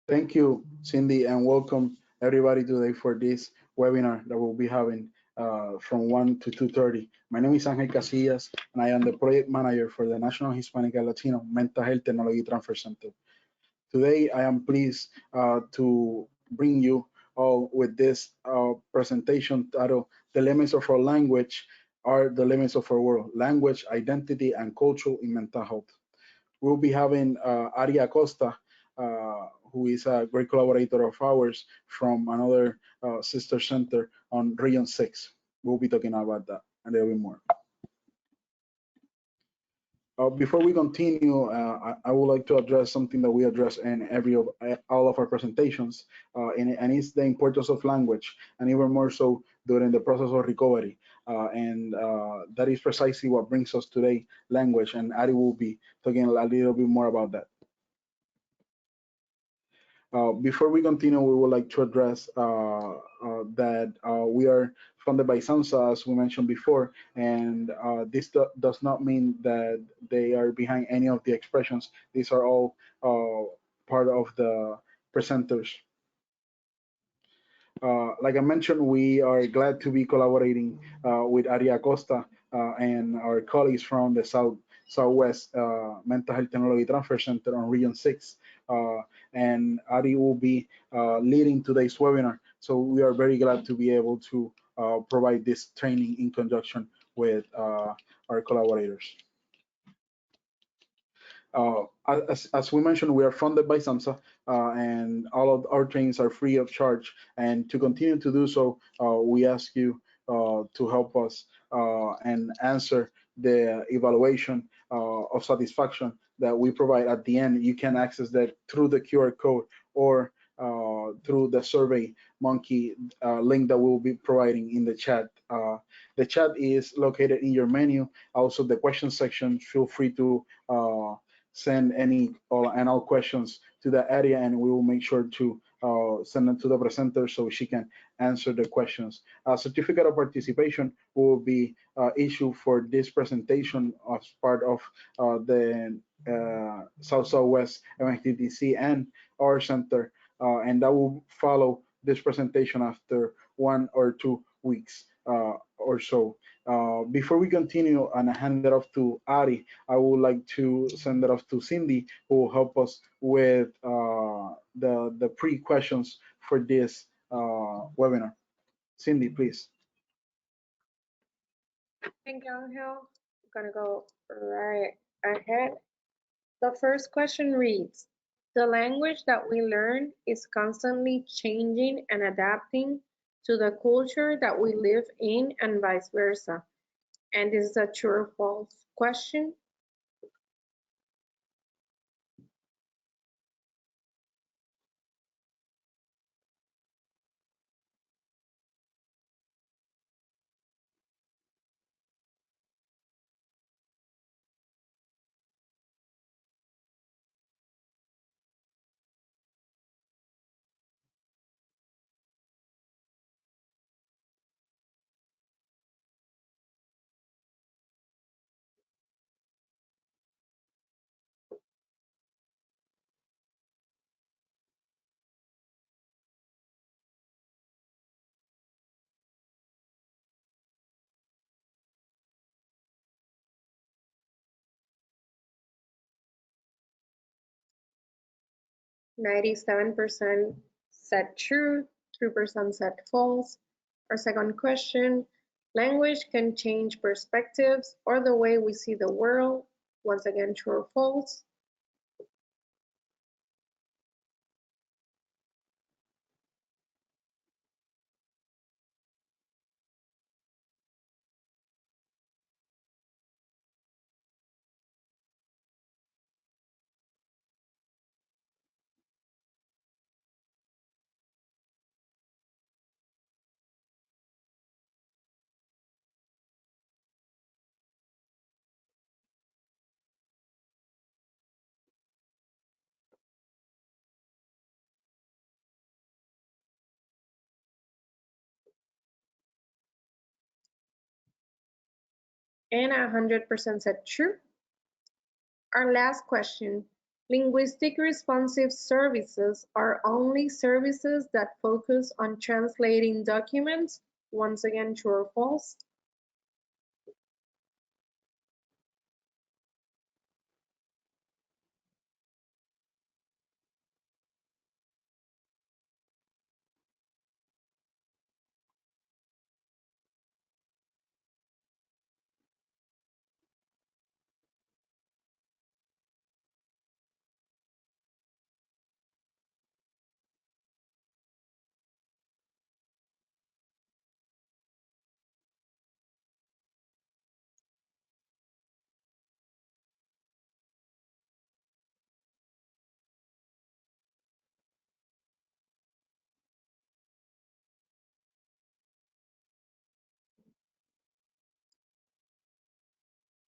Thank you, Cindy, and welcome everybody today for this webinar that we'll be having from 1 to 2:30. My name is Angel Casillas, and I am the project manager for the National Hispanic and Latino Mental Health Technology Transfer Center. Today, I am pleased to bring you all with this presentation titled "The Limits of Our Language Are the Limits of Our World: Language, Identity, and Culture in Mental Health." We'll be having Ari Acosta, who is a great collaborator of ours from another sister center on Region 6. We'll be talking about that and a little bit more. Before we continue, I would like to address something that we address in all of our presentations, and it's the importance of language, and even more so during the process of recovery. And that is precisely what brings us today, language, and Ari will be talking a little bit more about that. Before we continue, we would like to address that we are funded by SAMHSA, as we mentioned before, and this does not mean that they are behind any of the expressions. These are all part of the presenters. Like I mentioned, we are glad to be collaborating with Aria Costa and our colleagues from the Southwest Mental Health Technology Transfer Center on Region 6. And Ari will be leading today's webinar. So we are very glad to be able to provide this training in conjunction with our collaborators. As we mentioned, we are funded by SAMHSA, and all of our trainings are free of charge. And to continue to do so, we ask you to help us and answer the evaluation of satisfaction that we provide at the end. You can access that through the QR code or through the Survey Monkey link that we'll be providing in the chat. The chat is located in your menu. Also, the question section, feel free to send any and all questions to that area, and we will make sure to send them to the presenter so she can answer the questions. A certificate of participation will be issued for this presentation as part of the Southwest MXTTC and our center, and that will follow this presentation after 1 or 2 weeks or so. Before we continue and I hand it off to Ari, I would like to send it off to Cindy, who will help us with the pre-questions for this webinar. Cindy, please. Thank you, Angel. I'm gonna go right ahead. The first question reads, the language that we learn is constantly changing and adapting to the culture that we live in and vice versa. And this is a true or false question. (97% said true, 3% said false). Our second question, language can change perspectives or the way we see the world. Once again, true or false. And 100% said true. Our last question, Linguistic responsive services are only services that focus on translating documents. Once again, true or false?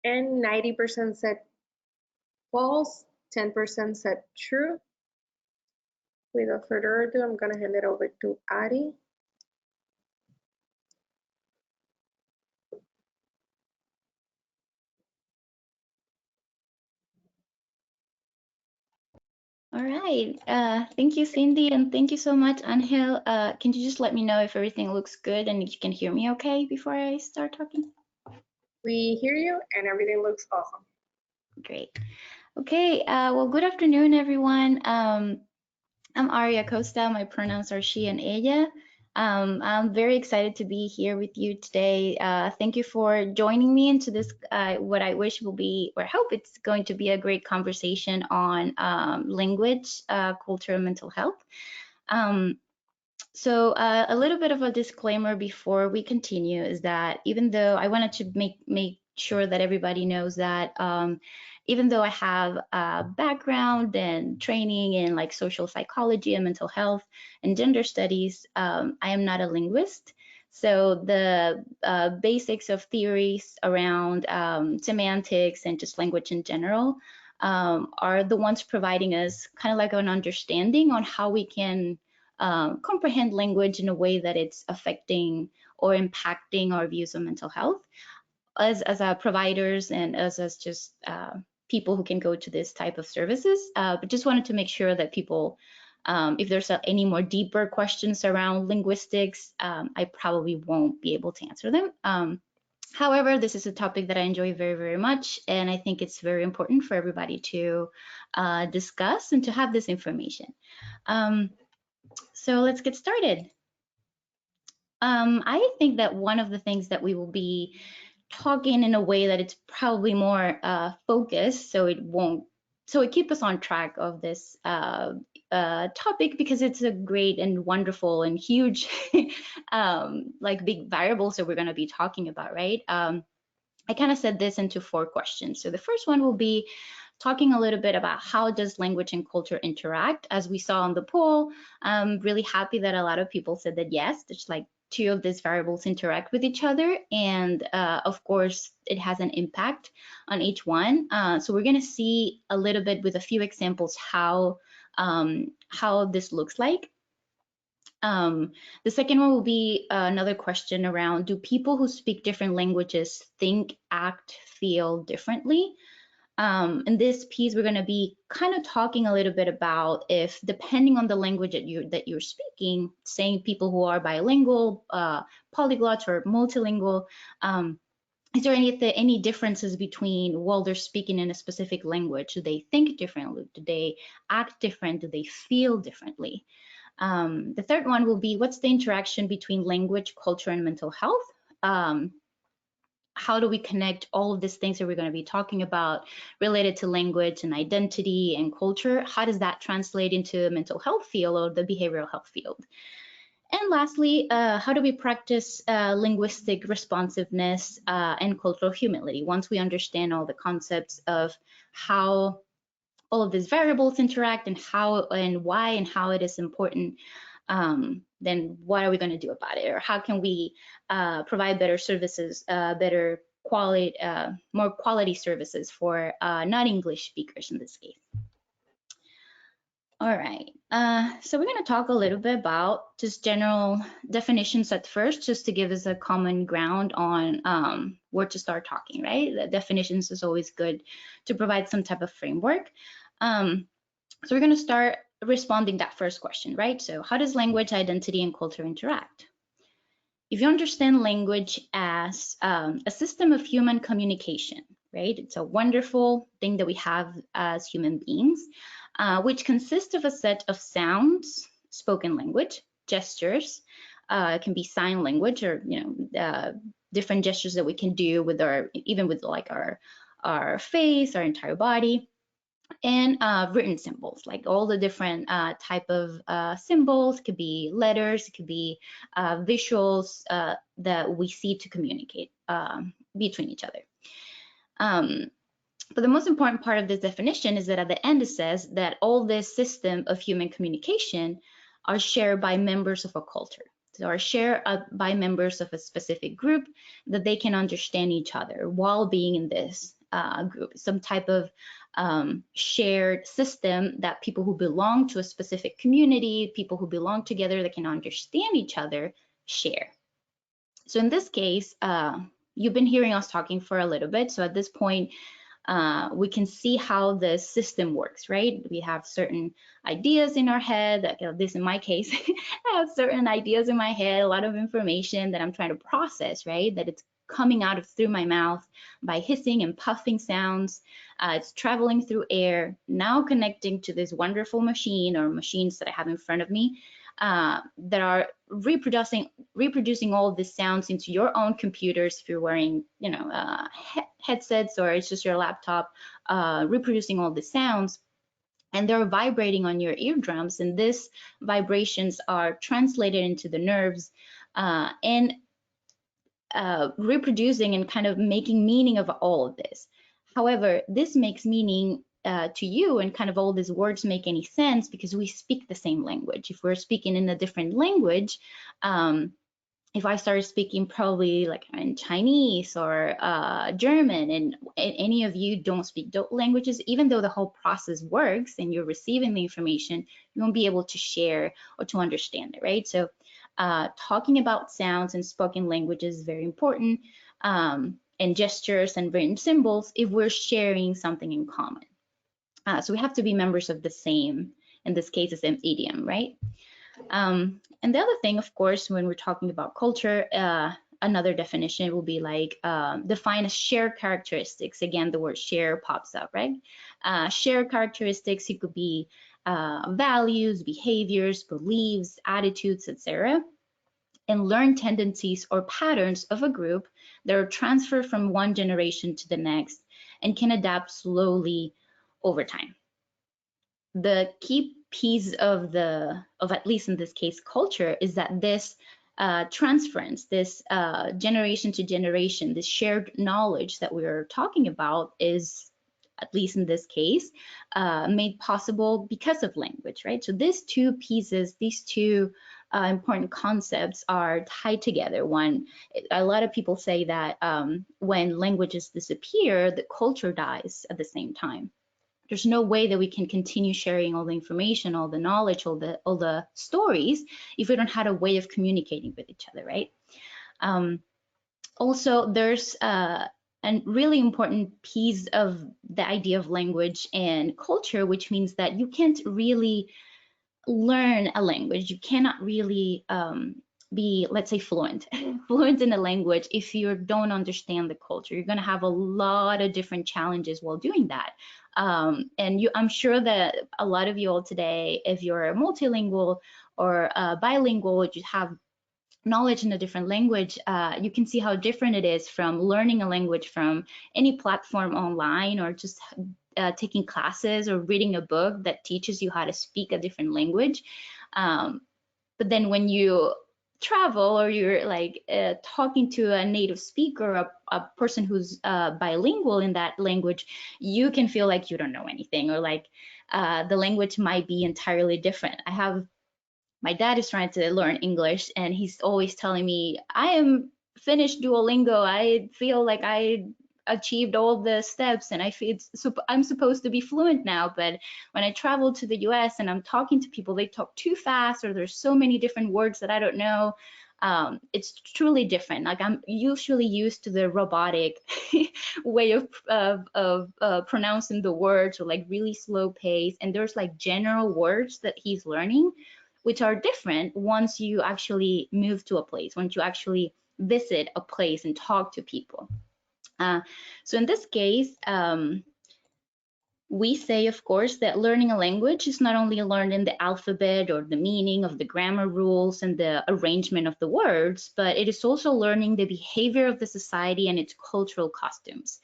And 90% said false, 10% said true. Without further ado, I'm going to hand it over to Ari. All right. Thank you, Cindy, and thank you so much, Angel. Can you just let me know if everything looks good and if you can hear me okay before I start talking? We hear you and everything looks awesome. Great. Okay. Well, good afternoon, everyone. I'm Aria Costa. My pronouns are she and ella. I'm very excited to be here with you today. Thank you for joining me into this, what I wish will be, or hope it's going to be a great conversation on language, culture, and mental health. So a little bit of a disclaimer before we continue is that even though I wanted to make sure that everybody knows that even though I have a background and training in like social psychology and mental health and gender studies, I am not a linguist. So the basics of theories around semantics and just language in general are the ones providing us kind of like an understanding on how we can comprehend language in a way that it's affecting or impacting our views on mental health as providers and as just people who can go to this type of services. But just wanted to make sure that people, if there's any more deeper questions around linguistics, I probably won't be able to answer them. However, this is a topic that I enjoy very, very much, and I think it's very important for everybody to discuss and to have this information. So let's get started. I think that one of the things that we will be talking in a way that it's probably more focused, so it keeps us on track of this topic because it's a great and wonderful and huge, like big variables that we're going to be talking about, right? I kind of said this into 4 questions. So the first one will be talking a little bit about how does language and culture interact. As we saw on the poll, I'm really happy that a lot of people said that yes, there's like 2 of these variables interact with each other. And of course, it has an impact on each one. So we're going to see a little bit with a few examples how this looks like. The second one will be another question around, do people who speak different languages think, act, feel differently? In this piece, we're going to be kind of talking a little bit about if, depending on the language that you're speaking, saying people who are bilingual, polyglots, or multilingual, is there any differences between while they're speaking in a specific language? Do they think differently? Do they act different? Do they feel differently? The third one will be, what's the interaction between language, culture, and mental health? How do we connect all of these things that we're going to be talking about related to language and identity and culture? How does that translate into the mental health field or the behavioral health field? And lastly, how do we practice linguistic responsiveness and cultural humility once we understand all the concepts of how all of these variables interact and how and why and how it is important, then what are we going to do about it? Or how can we provide better services, better quality, more quality services for non-English speakers in this case? All right, so we're going to talk a little bit about just general definitions at first, just to give us a common ground on where to start talking, right? The definitions is always good to provide some type of framework. So we're going to start responding that first question, right? So how does language, identity, and culture interact? If you understand language as a system of human communication, right? It's a wonderful thing that we have as human beings, which consists of a set of sounds, spoken language, gestures. It can be sign language, or different gestures that we can do with even with like our face, our entire body, and written symbols, like all the different type of symbols. It could be letters, it could be visuals that we see to communicate between each other. But the most important part of this definition is that at the end it says that all this system of human communication are shared by members of a culture. So are shared by members of a specific group, that they can understand each other while being in this group. Some type of shared system that people who belong to a specific community, people who belong together that can understand each other, share. So in this case, you've been hearing us talking for a little bit. So at this point, we can see how the system works, right? We have certain ideas in our head, this in my case, I have certain ideas in my head, a lot of information that I'm trying to process, right? That it's coming out through my mouth by hissing and puffing sounds. It's traveling through air, now connecting to this wonderful machine or machines that I have in front of me that are reproducing all of these sounds into your own computers if you're wearing, headsets, or it's just your laptop, reproducing all the sounds. And they're vibrating on your eardrums, and these vibrations are translated into the nerves and reproducing and kind of making meaning of all of this. However, this makes meaning to you, and kind of all these words make any sense because we speak the same language. If we're speaking in a different language, if I started speaking probably like in Chinese or German, and any of you don't speak those languages, even though the whole process works and you're receiving the information, you won't be able to share or to understand it, right? So talking about sounds and spoken languages is very important, and gestures and written symbols if we're sharing something in common. So we have to be members of the same, in this case, it's an idiom, right? And the other thing, of course, when we're talking about culture, another definition will be like define as shared characteristics. Again, the word share pops up, right? Shared characteristics, it could be values, behaviors, beliefs, attitudes, etc. And learned tendencies or patterns of a group that are transferred from one generation to the next and can adapt slowly over time. The key piece of at least in this case, culture, is that this transference, this generation to generation, this shared knowledge that we're talking about is, at least in this case, made possible because of language, right? So these two pieces, these two important concepts are tied together. A lot of people say that when languages disappear, the culture dies at the same time. There's no way that we can continue sharing all the information, all the knowledge, all the stories if we don't have a way of communicating with each other, right? Also, there's a really important piece of the idea of language and culture, which means that you can't really learn a language. You cannot really be, let's say, fluent in a language if you don't understand the culture. You're going to have a lot of different challenges while doing that. And I'm sure that a lot of you all today, if you're multilingual or bilingual, you have knowledge in a different language, you can see how different it is from learning a language from any platform online, or just taking classes or reading a book that teaches you how to speak a different language. But then when you travel, or you're like talking to a native speaker, a person who's bilingual in that language, you can feel like you don't know anything, or like the language might be entirely different. My dad is trying to learn English, and he's always telling me, I am finished Duolingo. I feel like I achieved all the steps, and I feel I'm supposed to be fluent now. But when I travel to the US and I'm talking to people, they talk too fast, or there's so many different words that I don't know. It's truly different. Like I'm usually used to the robotic way of pronouncing the words, or like really slow pace. And there's like general words that he's learning, which are different once you actually move to a place, once you actually visit a place and talk to people. So in this case, we say, of course, that learning a language is not only learning the alphabet or the meaning of the grammar rules and the arrangement of the words, but it is also learning the behavior of the society and its cultural costumes.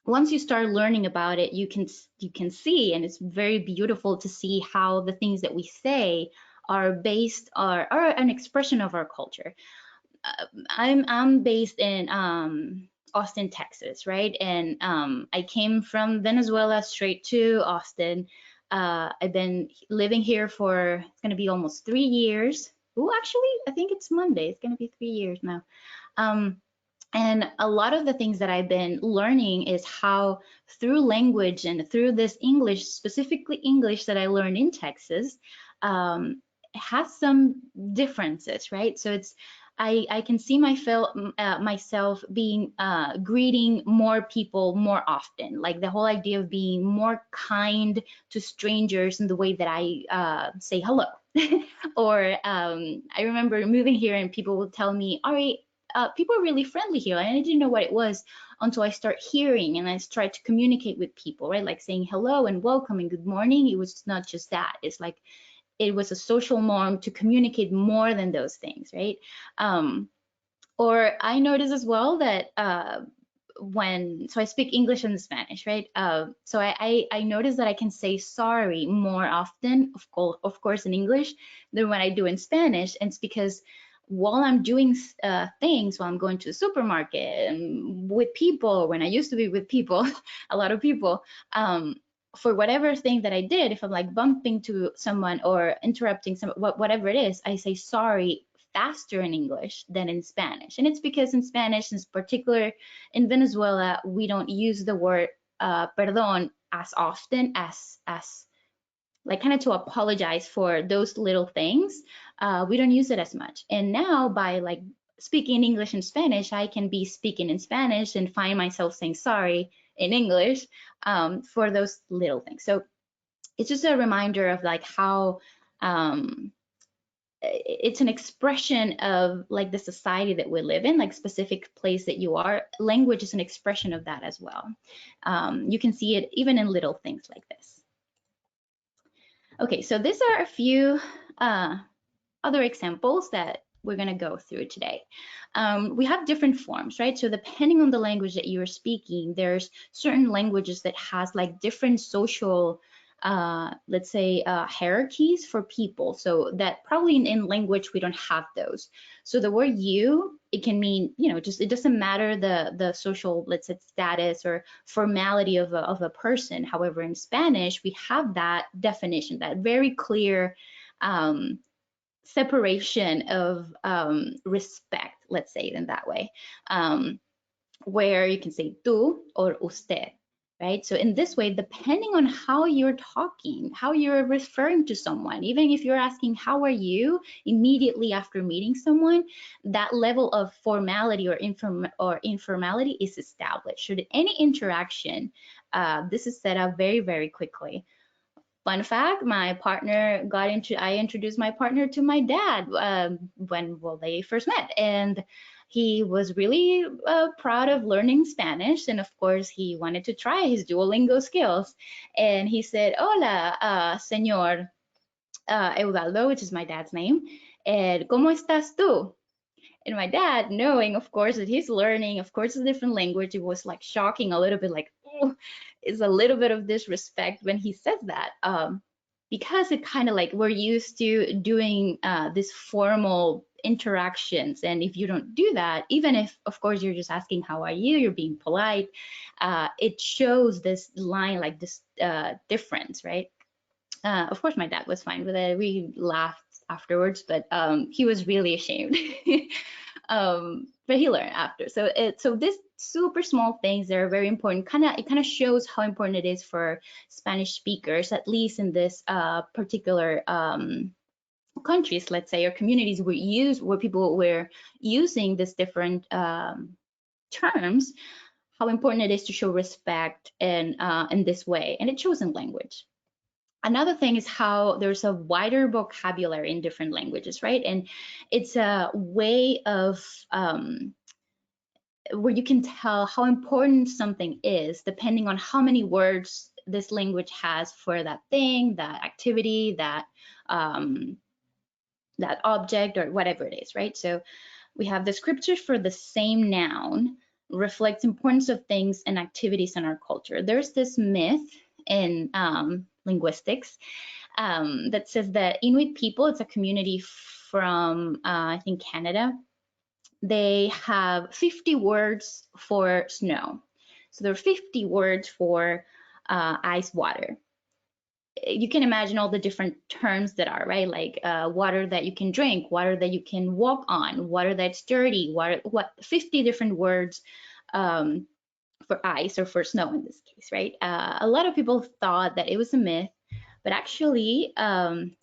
Once you start learning about it, you can see, and it's very beautiful to see how the things that we say are based are an expression of our culture. I'm based in Austin, Texas, right? And I came from Venezuela straight to Austin. I've been living here for, it's going to be almost 3 years. Oh, actually, I think it's Monday. It's going to be 3 years now. And a lot of the things that I've been learning is how through language and through this English, specifically English that I learned in Texas, has some differences, right? So it's, I can see myself being greeting more people more often, like the whole idea of being more kind to strangers in the way that I say hello. Or I remember moving here and people would tell me, Ari, people are really friendly here, and I didn't know what it was until I start hearing and I start to communicate with people, right? Like saying hello and welcome and good morning. It was not just that. It's like it was a social norm to communicate more than those things, right? Or I notice as well that so I speak English and Spanish, right? So I notice that I can say sorry more often, of course, in English than when I do in Spanish. And it's because while I'm doing things, while I'm going to the supermarket and with people, when I used to be with people, a lot of people, for whatever thing that I did, if I'm like bumping to someone or interrupting whatever it is, I say sorry faster in English than in Spanish. And it's because in Spanish, in particular in Venezuela, we don't use the word perdón as often as like kind of to apologize for those little things. We don't use it as much. And now by like speaking English and Spanish, I can be speaking in Spanish and find myself saying sorry in English for those little things. So it's just a reminder of like how it's an expression of like the society that we live in, like specific place that you are. Language is an expression of that as well. You can see it even in little things like this. Okay, so these are a few other examples that we're going to go through today. We have different forms, right? So depending on the language that you're speaking, there's certain languages that has like different social, let's say, hierarchies for people. So that probably in language, we don't have those. So the word you, it can mean, you know, just, it doesn't matter the social, let's say, status or formality of a person. However, in Spanish, we have that definition, that very clear separation of respect, let's say it in that way, where you can say tú or usted, right? So in this way, depending on how you're talking, how you're referring to someone, even if you're asking, how are you, immediately after meeting someone, that level of formality or informality is established. Should any interaction, this is set up very, very quickly. Fun fact, I introduced my partner to my dad when they first met. And he was really proud of learning Spanish. And of course, he wanted to try his Duolingo skills. And he said, hola, señor Eudaldo, which is my dad's name. And ¿cómo estás tú? And my dad, knowing, of course, that he's learning, of course, a different language, it was like shocking a little bit, like, oh, it's a little bit of disrespect when he says that, because it kind of like we're used to doing this formal interactions. And if you don't do that, even if, of course, you're just asking, how are you? You're being polite. It shows this line, like this difference, right? Of course, my dad was fine with it. We laughed afterwards, but he was really ashamed. But he learned after. So this super small things that are very important. It kind of shows how important it is for Spanish speakers, at least in this particular countries, let's say, or communities where people were using these different terms, how important it is to show respect in this way, and it shows in language. Another thing is how there's a wider vocabulary in different languages, right? And it's a way of where you can tell how important something is depending on how many words this language has for that thing, that activity, that that object, or whatever it is, right? So we have descriptors for the same noun reflects importance of things and activities in our culture. There's this myth in linguistics that says that Inuit people, it's a community from I think Canada, they have 50 words for snow. So there are 50 words for ice water. You can imagine all the different terms that are, right? Like water that you can drink, water that you can walk on, water that's dirty, water, 50 different words for ice or for snow in this case, right? A lot of people thought that it was a myth, but actually, and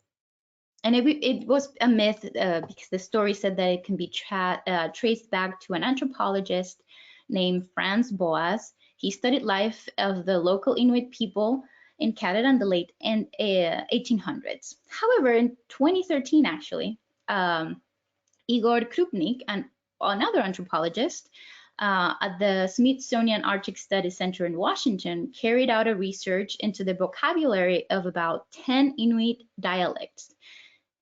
it was a myth because the story said that it can be traced back to an anthropologist named Franz Boas. He studied life of the local Inuit people in Canada in the late 1800s. However, in 2013, actually, Igor Krupnik, another anthropologist at the Smithsonian Arctic Studies Center in Washington, carried out a research into the vocabulary of about 10 Inuit dialects.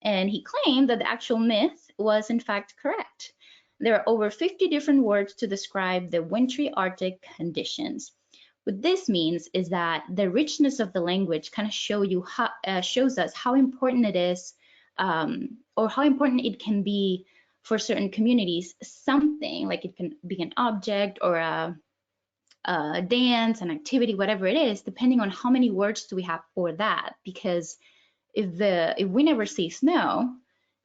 And he claimed that the actual myth was in fact correct. There are over 50 different words to describe the wintry Arctic conditions. What this means is that the richness of the language kind of shows us how important it is, or how important it can be for certain communities. Something like it can be an object or a dance, an activity, whatever it is, depending on how many words do we have for that. Because if we never say snow,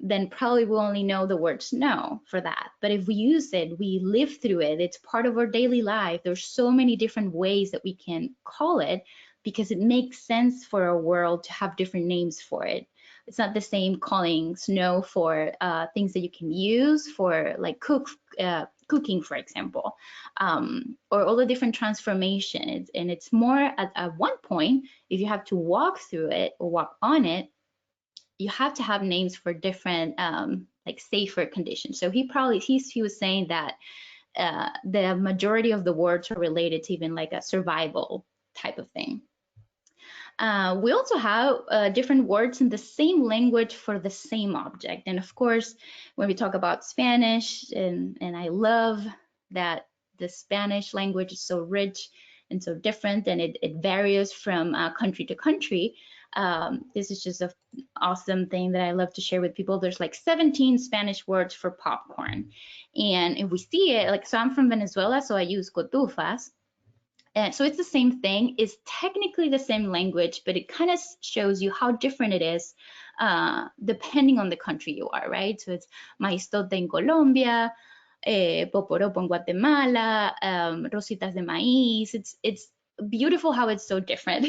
then probably we'll only know the word snow for that. But if we use it, we live through it, it's part of our daily life. There's so many different ways that we can call it because it makes sense for our world to have different names for it. It's not the same calling snow for things that you can use for like cooking, for example, or all the different transformations. And it's more at one point, if you have to walk through it or walk on it, you have to have names for different like safer conditions. So he was saying that the majority of the words are related to even like a survival type of thing. We also have different words in the same language for the same object. And of course, when we talk about Spanish, and I love that the Spanish language is so rich and so different, and it varies from country to country. This is just an awesome thing that I love to share with people. There's like 17 Spanish words for popcorn. And if we see it, like, so I'm from Venezuela, so I use cotufas. And so it's the same thing. It's technically the same language, but it kind of shows you how different it is depending on the country you are, right? So it's maistote in Colombia, poporopo in Guatemala, rositas de maíz. It's beautiful how it's so different.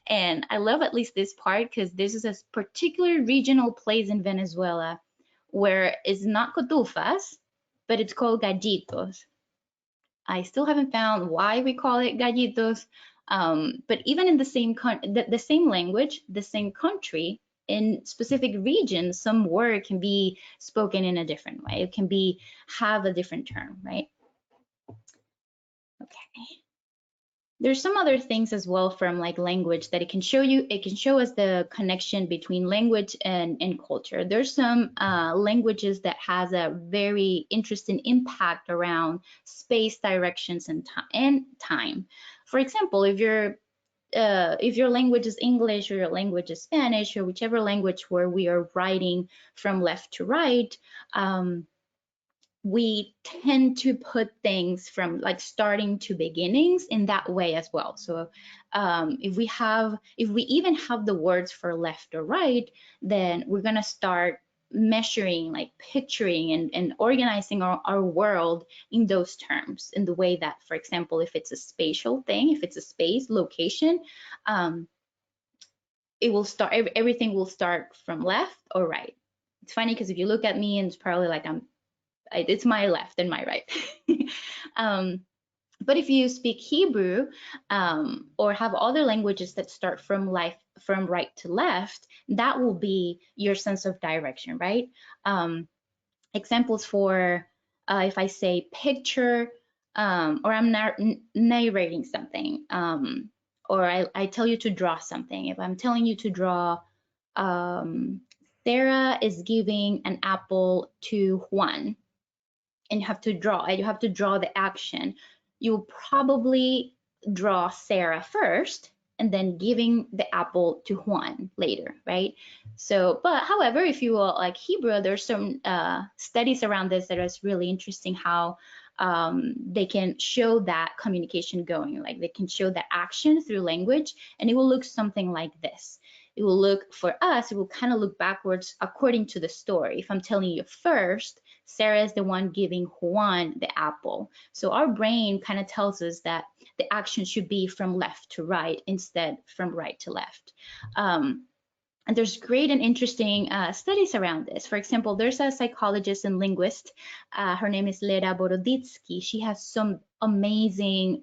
And I love at least this part because this is a particular regional place in Venezuela where it's not cotufas, but it's called gallitos. I still haven't found why we call it gallitos, but even in the same language, the same country, in specific regions, some word can be spoken in a different way. It can have a different term, right? Okay. There's some other things as well from like language that it can show us the connection between language and culture. There's some languages that has a very interesting impact around space, directions, and time. For example, if your language is English or your language is Spanish or whichever language where we are writing from left to right, we tend to put things from like starting to beginnings in that way as well. So if we even have the words for left or right, then we're gonna start measuring, like picturing and organizing our world in those terms, in the way that, for example, if it's a spatial thing, if it's a space, location, it will start, everything will start from left or right. It's funny because if you look at me, and it's probably like it's my left and my right. But if you speak Hebrew, or have other languages that start from right to left, that will be your sense of direction, right? Examples for if I say picture, or I'm narrating something, or I tell you to draw something. If I'm telling you to draw, Sarah is giving an apple to Juan, and you have to draw the action. You will probably draw Sarah first and then giving the apple to Juan later, right? So, but however, if you like Hebrew, there's some studies around this that is really interesting, how they can show that communication going, like they can show that action through language, and it will look something like this. It will look, for us, it will kind of look backwards according to the story. If I'm telling you first, Sarah is the one giving Juan the apple. So our brain kind of tells us that the action should be from left to right instead from right to left. And there's great and interesting studies around this. For example, there's a psychologist and linguist. Her name is Lera Boroditsky. She has some amazing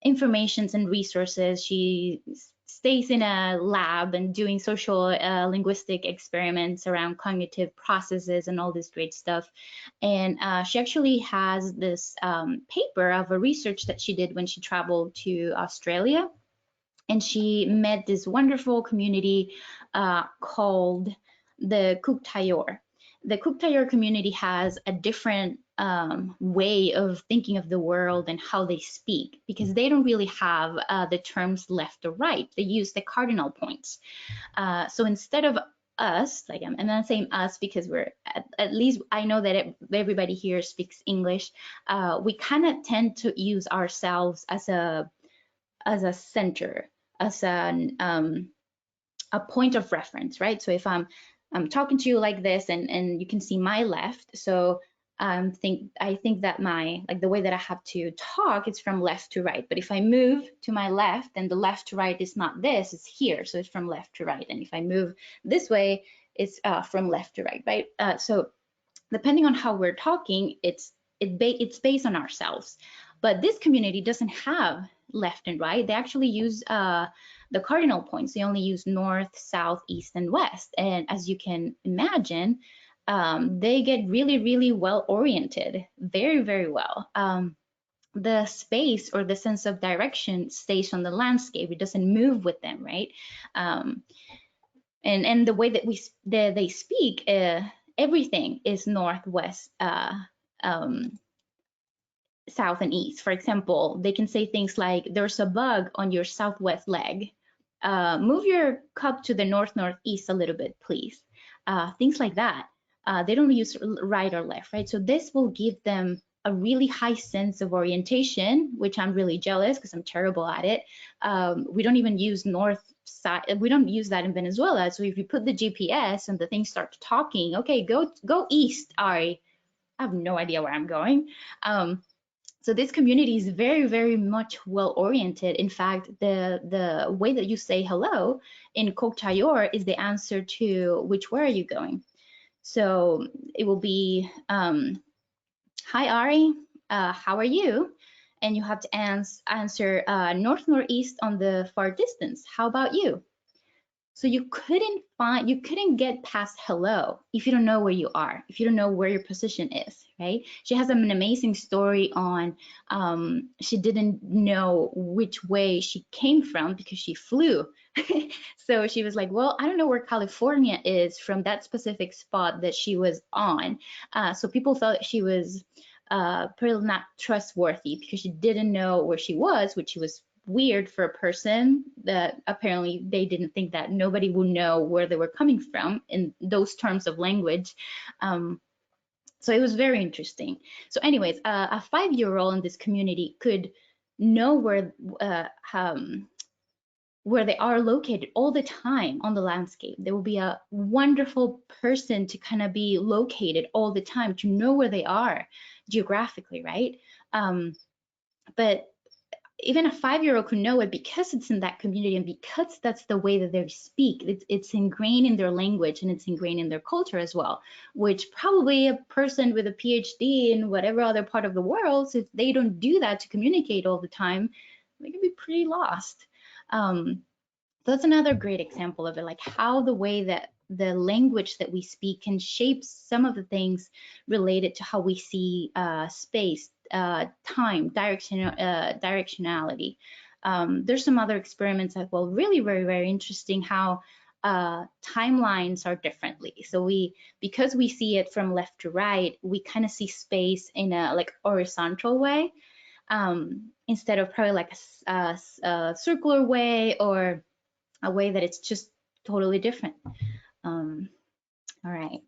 informations and resources. She stays in a lab and doing social linguistic experiments around cognitive processes and all this great stuff. And she actually has this paper of a research that she did when she traveled to Australia. And she met this wonderful community called the Kuuk-Taayor. The Kuuk-Taayor community has a different way of thinking of the world and how they speak, because they don't really have the terms left or right. They use the cardinal points. So instead of us, like I'm not saying us because we're, at least I know that everybody here speaks English, we kind of tend to use ourselves as a center, as a point of reference, right? So if I'm talking to you like this, and you can see my left, so I think that my, like the way that I have to talk is from left to right. But if I move to my left, then the left to right is not this, it's here, so it's from left to right. And if I move this way, it's from left to right, right? So depending on how we're talking, it's based on ourselves. But this community doesn't have left and right. They actually use the cardinal points. They only use north, south, east, and west. And as you can imagine, they get really, really well oriented, very, very well. The space or the sense of direction stays on the landscape. It doesn't move with them, right? And the way that they speak, everything is northwest, south, and east. For example, they can say things like, there's a bug on your southwest leg. Move your cup to the northeast a little bit, please. Things like that. They don't use right or left, right? So this will give them a really high sense of orientation, which I'm really jealous because I'm terrible at it. We don't even use north side. We don't use that in Venezuela. So if you put the GPS and the thing starts talking, okay, go east, Ari. I have no idea where I'm going. So this community is very, very much well-oriented. In fact, the way that you say hello in Kuuk-Taayor is the answer to which way are you going. So it will be, hi, Ari, how are you? And you have to answer north, northeast on the far distance. How about you? So you couldn't get past hello if you don't know where you are, if you don't know where your position is, right? She has an amazing story on, she didn't know which way she came from because she flew. So she was like, well, I don't know where California is from that specific spot that she was on. So people thought she was pretty not trustworthy because she didn't know where she was, which was weird for a person that apparently they didn't think that nobody would know where they were coming from in those terms of language. So it was very interesting. So anyways, a 5-year-old in this community could know where they are located all the time on the landscape. There will be a wonderful person to kind of be located all the time, to know where they are geographically, right? But even a 5-year-old could know it because it's in that community and because that's the way that they speak. It's ingrained in their language and it's ingrained in their culture as well, which probably a person with a PhD in whatever other part of the world, if they don't do that to communicate all the time, they can be pretty lost. That's another great example of it, like how the way that the language that we speak can shape some of the things related to how we see space, time, directionality. There's some other experiments as well, really very, very interesting how timelines are differently. So because we see it from left to right, we kind of see space in a like horizontal way, instead of probably like a circular way or a way that it's just totally different. All right.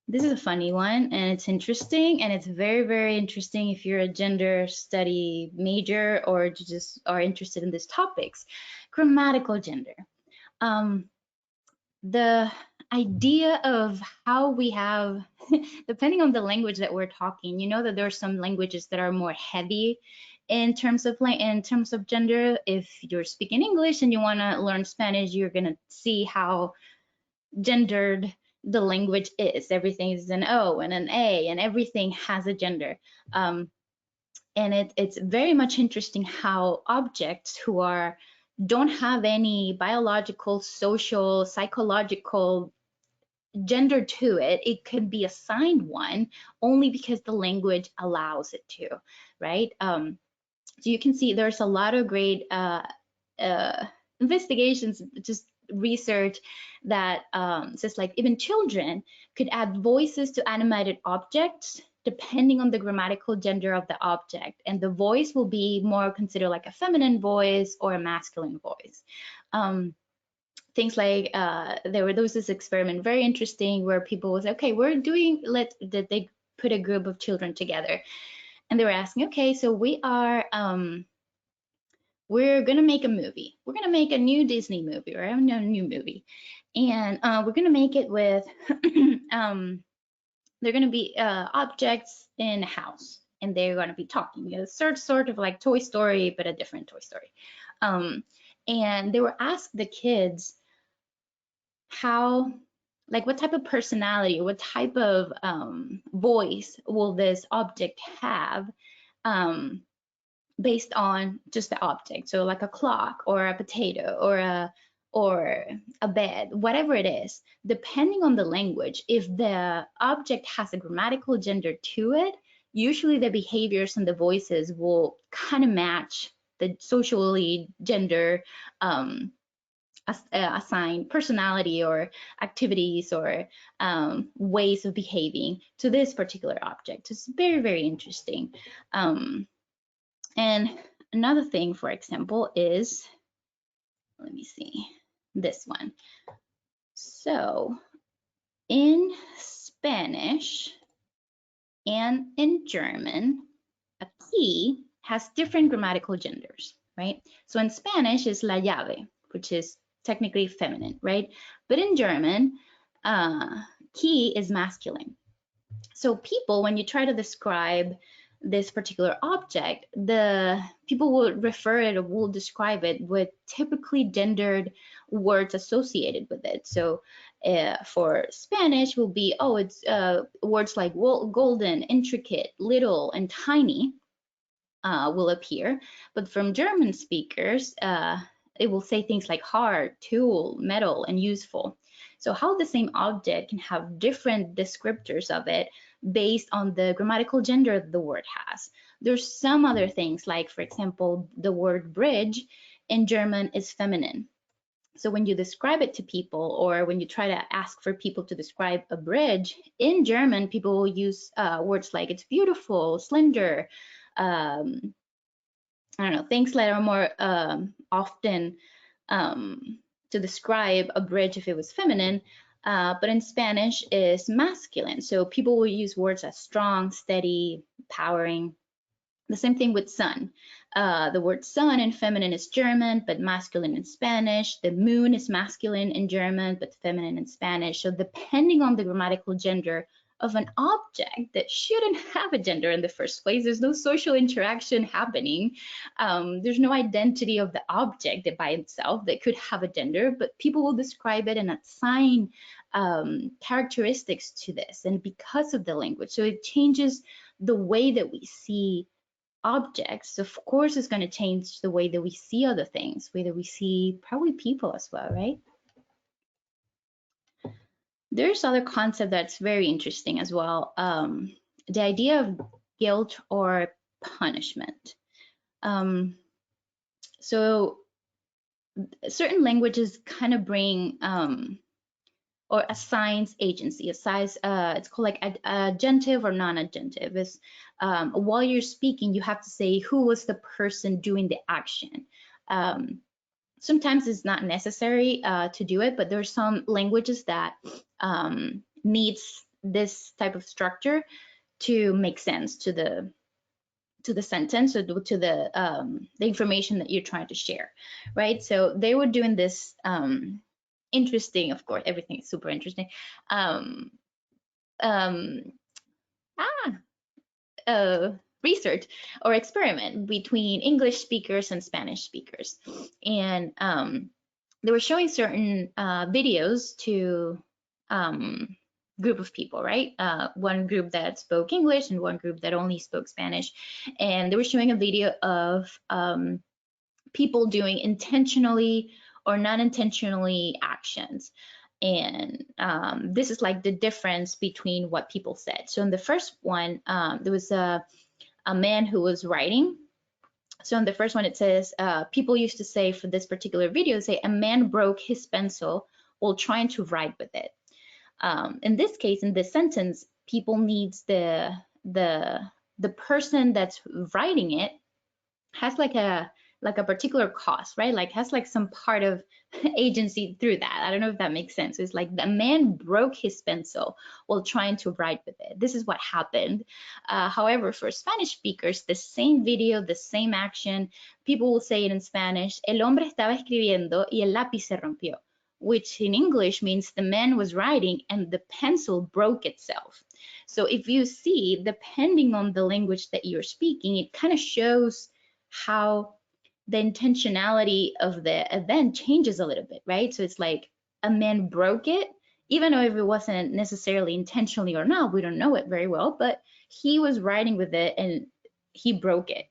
This is a funny one and it's interesting, and it's very, very interesting if you're a gender study major or just are interested in these topics. Grammatical gender. The idea of how we have, depending on the language that we're talking, you know that there are some languages that are more heavy in terms of gender. If you're speaking English and you want to learn Spanish, you're going to see how gendered the language is. Everything is an O and an A, and everything has a gender. And it's very much interesting how objects who don't have any biological, social, psychological gender to it, it can be assigned one only because the language allows it to, right? So you can see there's a lot of great investigations, just research that says like even children could add voices to animated objects depending on the grammatical gender of the object, and the voice will be more considered like a feminine voice or a masculine voice. Things like there was this experiment, very interesting, where people was okay, they put a group of children together and they were asking, okay, so we're gonna make a movie. We're gonna make a new Disney movie, or a new movie, and we're gonna make it with they're gonna be objects in a house, and they're gonna be talking. It's sort of like Toy Story, but a different Toy Story. And they were asked the kids what type of personality, what type of voice will this object have, based on just the object. So like a clock or a potato or a bed, whatever it is, depending on the language, if the object has a grammatical gender to it, usually the behaviors and the voices will kind of match the socially gender assigned personality or activities or ways of behaving to this particular object. It's very, very interesting. And another thing, for example, is, let me see, this one. So in Spanish and in German, a key has different grammatical genders, right? So in Spanish is la llave, which is technically feminine, right? But in German, key is masculine. So people, when you try to describe this particular object, the people will refer it or will describe it with typically gendered words associated with it. So for Spanish will be, it's words like golden, intricate, little, and tiny will appear. But from German speakers, it will say things like hard, tool, metal, and useful. So how the same object can have different descriptors of it based on the grammatical gender the word has. There's some other things, like, for example, the word bridge in German is feminine. So when you describe it to people, or when you try to ask for people to describe a bridge, in German, people will use words like it's beautiful, slender, I don't know, things that are more often to describe a bridge if it was feminine, but in Spanish is masculine. So people will use words as strong, steady, powering. The same thing with sun. The word sun in feminine is German, but masculine in Spanish. The moon is masculine in German, but feminine in Spanish. So depending on the grammatical gender of an object that shouldn't have a gender in the first place. There's no social interaction happening. There's no identity of the object that by itself that could have a gender, but people will describe it and assign characteristics to this, and because of the language. So it changes the way that we see objects. Of course, it's going to change the way that we see other things, way that we see probably people as well, right? There's other concept that's very interesting as well. The idea of guilt or punishment. So certain languages kind of bring or assigns agency. It's called like agentive or non-agentive. It's while you're speaking, you have to say who was the person doing the action. Sometimes it's not necessary to do it, but there are some languages that needs this type of structure to make sense to the sentence or to the information that you're trying to share, right? So they were doing this interesting, of course, everything is super interesting. Research or experiment between English speakers and Spanish speakers, and they were showing certain videos to group of people, right? One group that spoke English and one group that only spoke Spanish, and they were showing a video of people doing intentionally or non-intentionally actions. And this is like the difference between what people said. So in the first one, there was a man who was writing. So in the first one, it says, people used to say for this particular video, say a man broke his pencil while trying to write with it. In this case, in this sentence, people needs the person that's writing it has like a particular cause, right? Like has like some part of agency through that. I don't know if that makes sense. It's like the man broke his pencil while trying to write with it. This is what happened. However, for Spanish speakers, the same video, the same action, people will say it in Spanish, el hombre estaba escribiendo y el lápiz se rompió, which in English means the man was writing and the pencil broke itself. So if you see, depending on the language that you're speaking, it kind of shows how the intentionality of the event changes a little bit, right? So it's like a man broke it, even though if it wasn't necessarily intentionally or not, we don't know it very well, but he was writing with it and he broke it.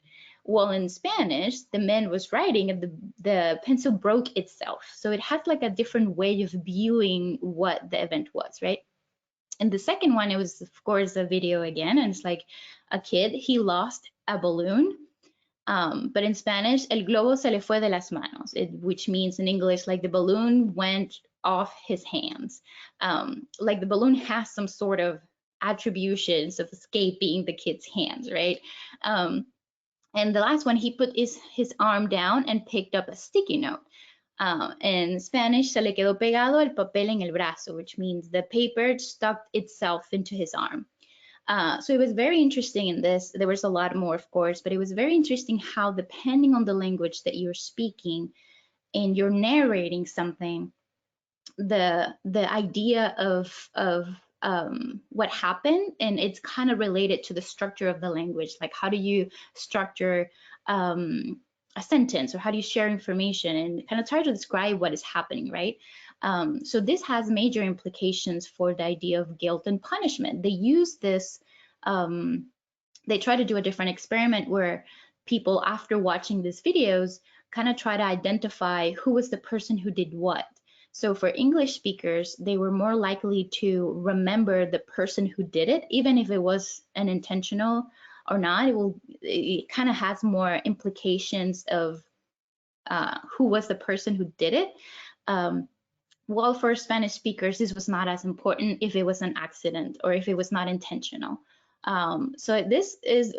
Well, in Spanish, the man was writing and the pencil broke itself. So it has like a different way of viewing what the event was, right? And the second one, it was, of course, a video again, and it's like a kid, he lost a balloon. But in Spanish, el globo se le fue de las manos, which means in English, like the balloon went off his hands. Like the balloon has some sort of attributions of escaping the kid's hands, right? And the last one, he put his arm down and picked up a sticky note. In Spanish, se le quedó pegado el papel en el brazo, which means the paper stuck itself into his arm. So it was very interesting in this. There was a lot more, of course, but it was very interesting how, depending on the language that you're speaking and you're narrating something, the idea of what happened, and it's kind of related to the structure of the language. Like, how do you structure a sentence, or how do you share information and kind of try to describe what is happening, right? So this has major implications for the idea of guilt and punishment. They use this, they try to do a different experiment where people, after watching these videos, kind of try to identify who was the person who did what. So for English speakers, they were more likely to remember the person who did it, even if it was unintentional or not. It kind of has more implications of who was the person who did it. While for Spanish speakers, this was not as important if it was an accident or if it was not intentional. So this is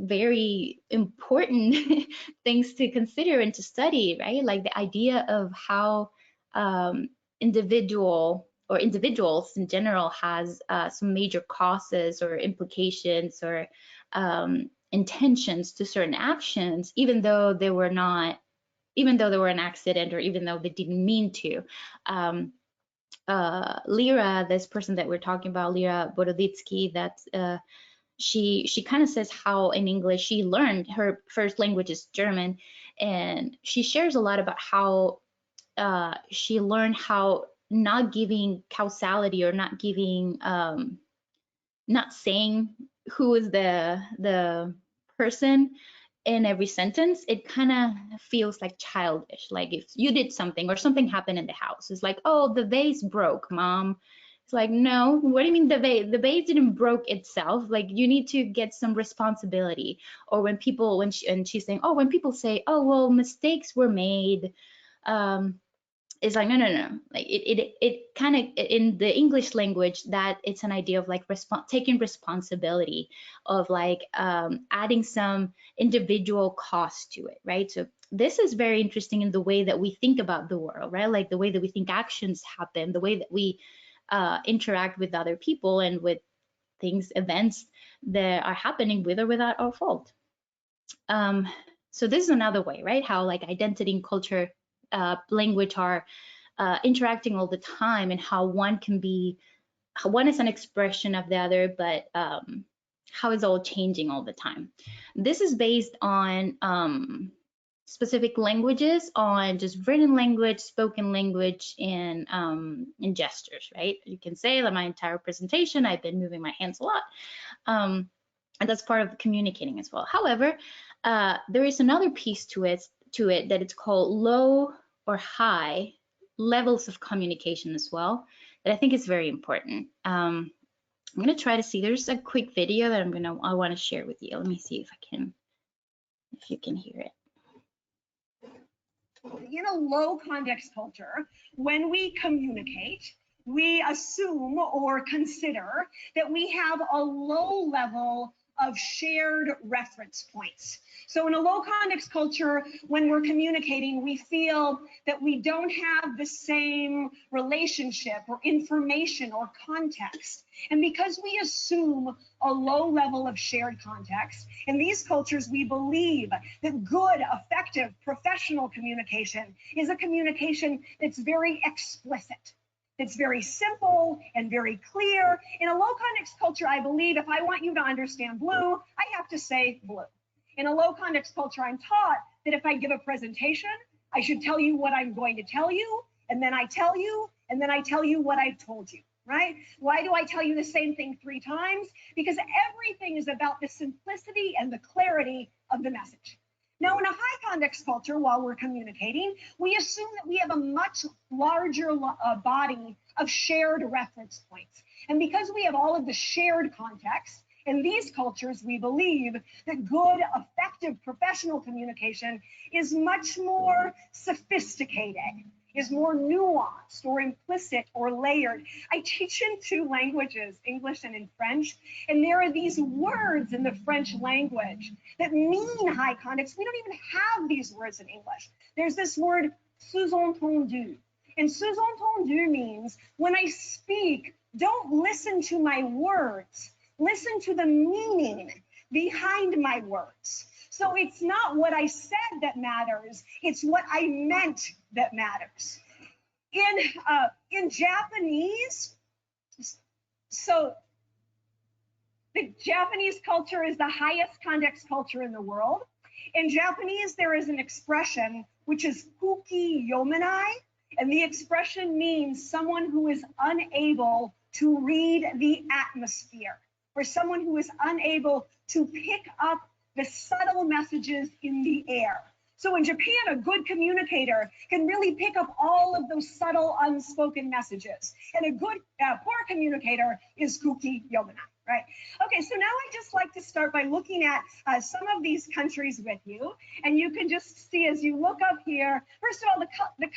very important things to consider and to study, right? Like the idea of how individuals in general has some major causes or implications or intentions to certain actions, even though they were an accident or even though they didn't mean to. Lyra, this person that we're talking about, Lyra Boroditsky, that she kind of says how in English she learned her first language is German, and she shares a lot about how she learned how not giving causality, or not giving not saying who is the person in every sentence. It kind of feels like childish. Like if you did something or something happened in the house, it's like, oh, the vase broke, mom. It's like, no, what do you mean the vase? The vase didn't broke itself. Like you need to get some responsibility. Or when people, and she's saying, oh, when people say, oh, well, mistakes were made, it's like, no. Like it kind of, in the English language, that it's an idea of like taking responsibility, of like adding some individual cost to it, right? So this is very interesting in the way that we think about the world, right? Like the way that we think actions happen, the way that we interact with other people and with things, events that are happening with or without our fault. So this is another way, right? How like identity and culture, language are interacting all the time, and how one is an expression of the other, but how it's all changing all the time. This is based on specific languages, on just written language, spoken language, and gestures, right? You can say that my entire presentation, I've been moving my hands a lot. And that's part of communicating as well. However, there is another piece to it that it's called low or high levels of communication as well, that I think is very important. I'm gonna try to see, there's a quick video that I want to share with you. Let me see if you can hear it. In a low context culture, when we communicate, we assume or consider that we have a low level of shared reference points. So in a low context culture, when we're communicating, we feel that we don't have the same relationship or information or context. And because we assume a low level of shared context, in these cultures, we believe that good, effective, professional communication is a communication that's very explicit. It's very simple and very clear. In a low context culture, I believe if I want you to understand blue, I have to say blue. In a low context culture, I'm taught that if I give a presentation, I should tell you what I'm going to tell you, and then I tell you, and then I tell you what I've told you, right? Why do I tell you the same thing 3 times? Because everything is about the simplicity and the clarity of the message. Now, in a high context culture, while we're communicating, we assume that we have a much larger body of shared reference points. And because we have all of the shared context, in these cultures, we believe that good, effective professional communication is much more sophisticated, is more nuanced or implicit or layered. I teach in 2 languages, English and in French, and there are these words in the French language that mean high context. We don't even have these words in English. There's this word sous-entendu, and sous-entendu means when I speak, don't listen to my words, listen to the meaning behind my words. So it's not what I said that matters, it's what I meant that matters. In Japanese, so the Japanese culture is the highest context culture in the world. In Japanese, there is an expression which is kuki yomenai, and the expression means someone who is unable to read the atmosphere, or someone who is unable to pick up the subtle messages in the air. So in Japan, a good communicator can really pick up all of those subtle unspoken messages. And a good, poor communicator is kuki yomenai, right? Okay, so now I'd just like to start by looking at some of these countries with you. And you can just see as you look up here, first of all, the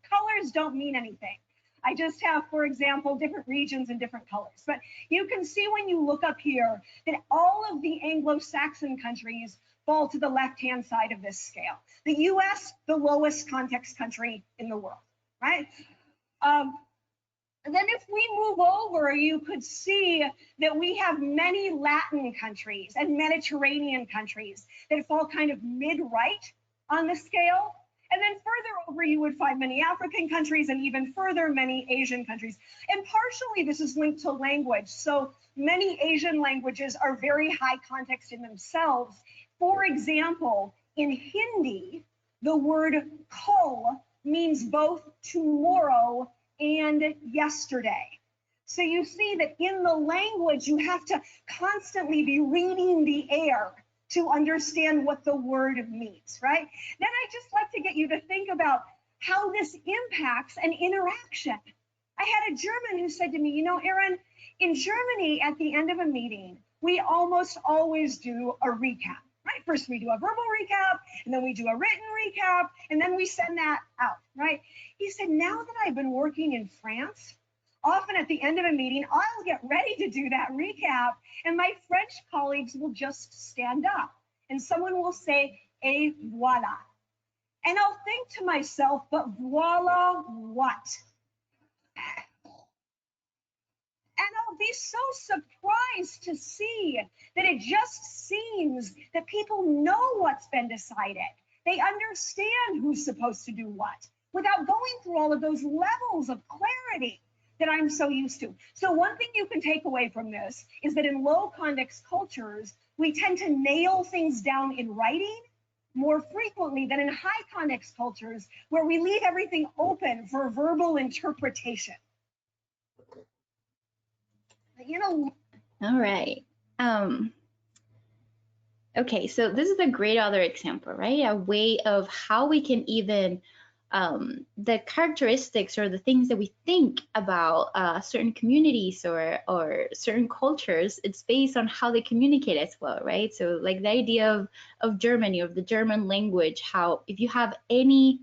colors don't mean anything. I just have, for example, different regions and different colors. But you can see when you look up here that all of the Anglo-Saxon countries fall to the left-hand side of this scale. The US, the lowest context country in the world, right? And then if we move over, you could see that we have many Latin countries and Mediterranean countries that fall kind of mid-right on the scale. And then further over, you would find many African countries and even further, many Asian countries. And partially this is linked to language. So many Asian languages are very high context in themselves. For example, in Hindi, the word kal means both tomorrow and yesterday. So you see that in the language, you have to constantly be reading the air to understand what the word means, right? Then I just like to get you to think about how this impacts an interaction. I had a German who said to me, you know, Erin, in Germany, at the end of a meeting, we almost always do a recap, right? First we do a verbal recap, and then we do a written recap, and then we send that out, right? He said, now that I've been working in France, often at the end of a meeting, I'll get ready to do that recap, and my French colleagues will just stand up, and someone will say, et voilà. And I'll think to myself, but voila what? And I'll be so surprised to see that it just seems that people know what's been decided. They understand who's supposed to do what without going through all of those levels of clarity that I'm so used to. So one thing you can take away from this is that in low context cultures, we tend to nail things down in writing more frequently than in high context cultures, where we leave everything open for verbal interpretation. You know. All right. Okay, so this is a great other example, right? A way of how we can even the characteristics or the things that we think about certain communities or certain cultures, it's based on how they communicate as well, right? So like the idea of Germany, of the German language, how if you have any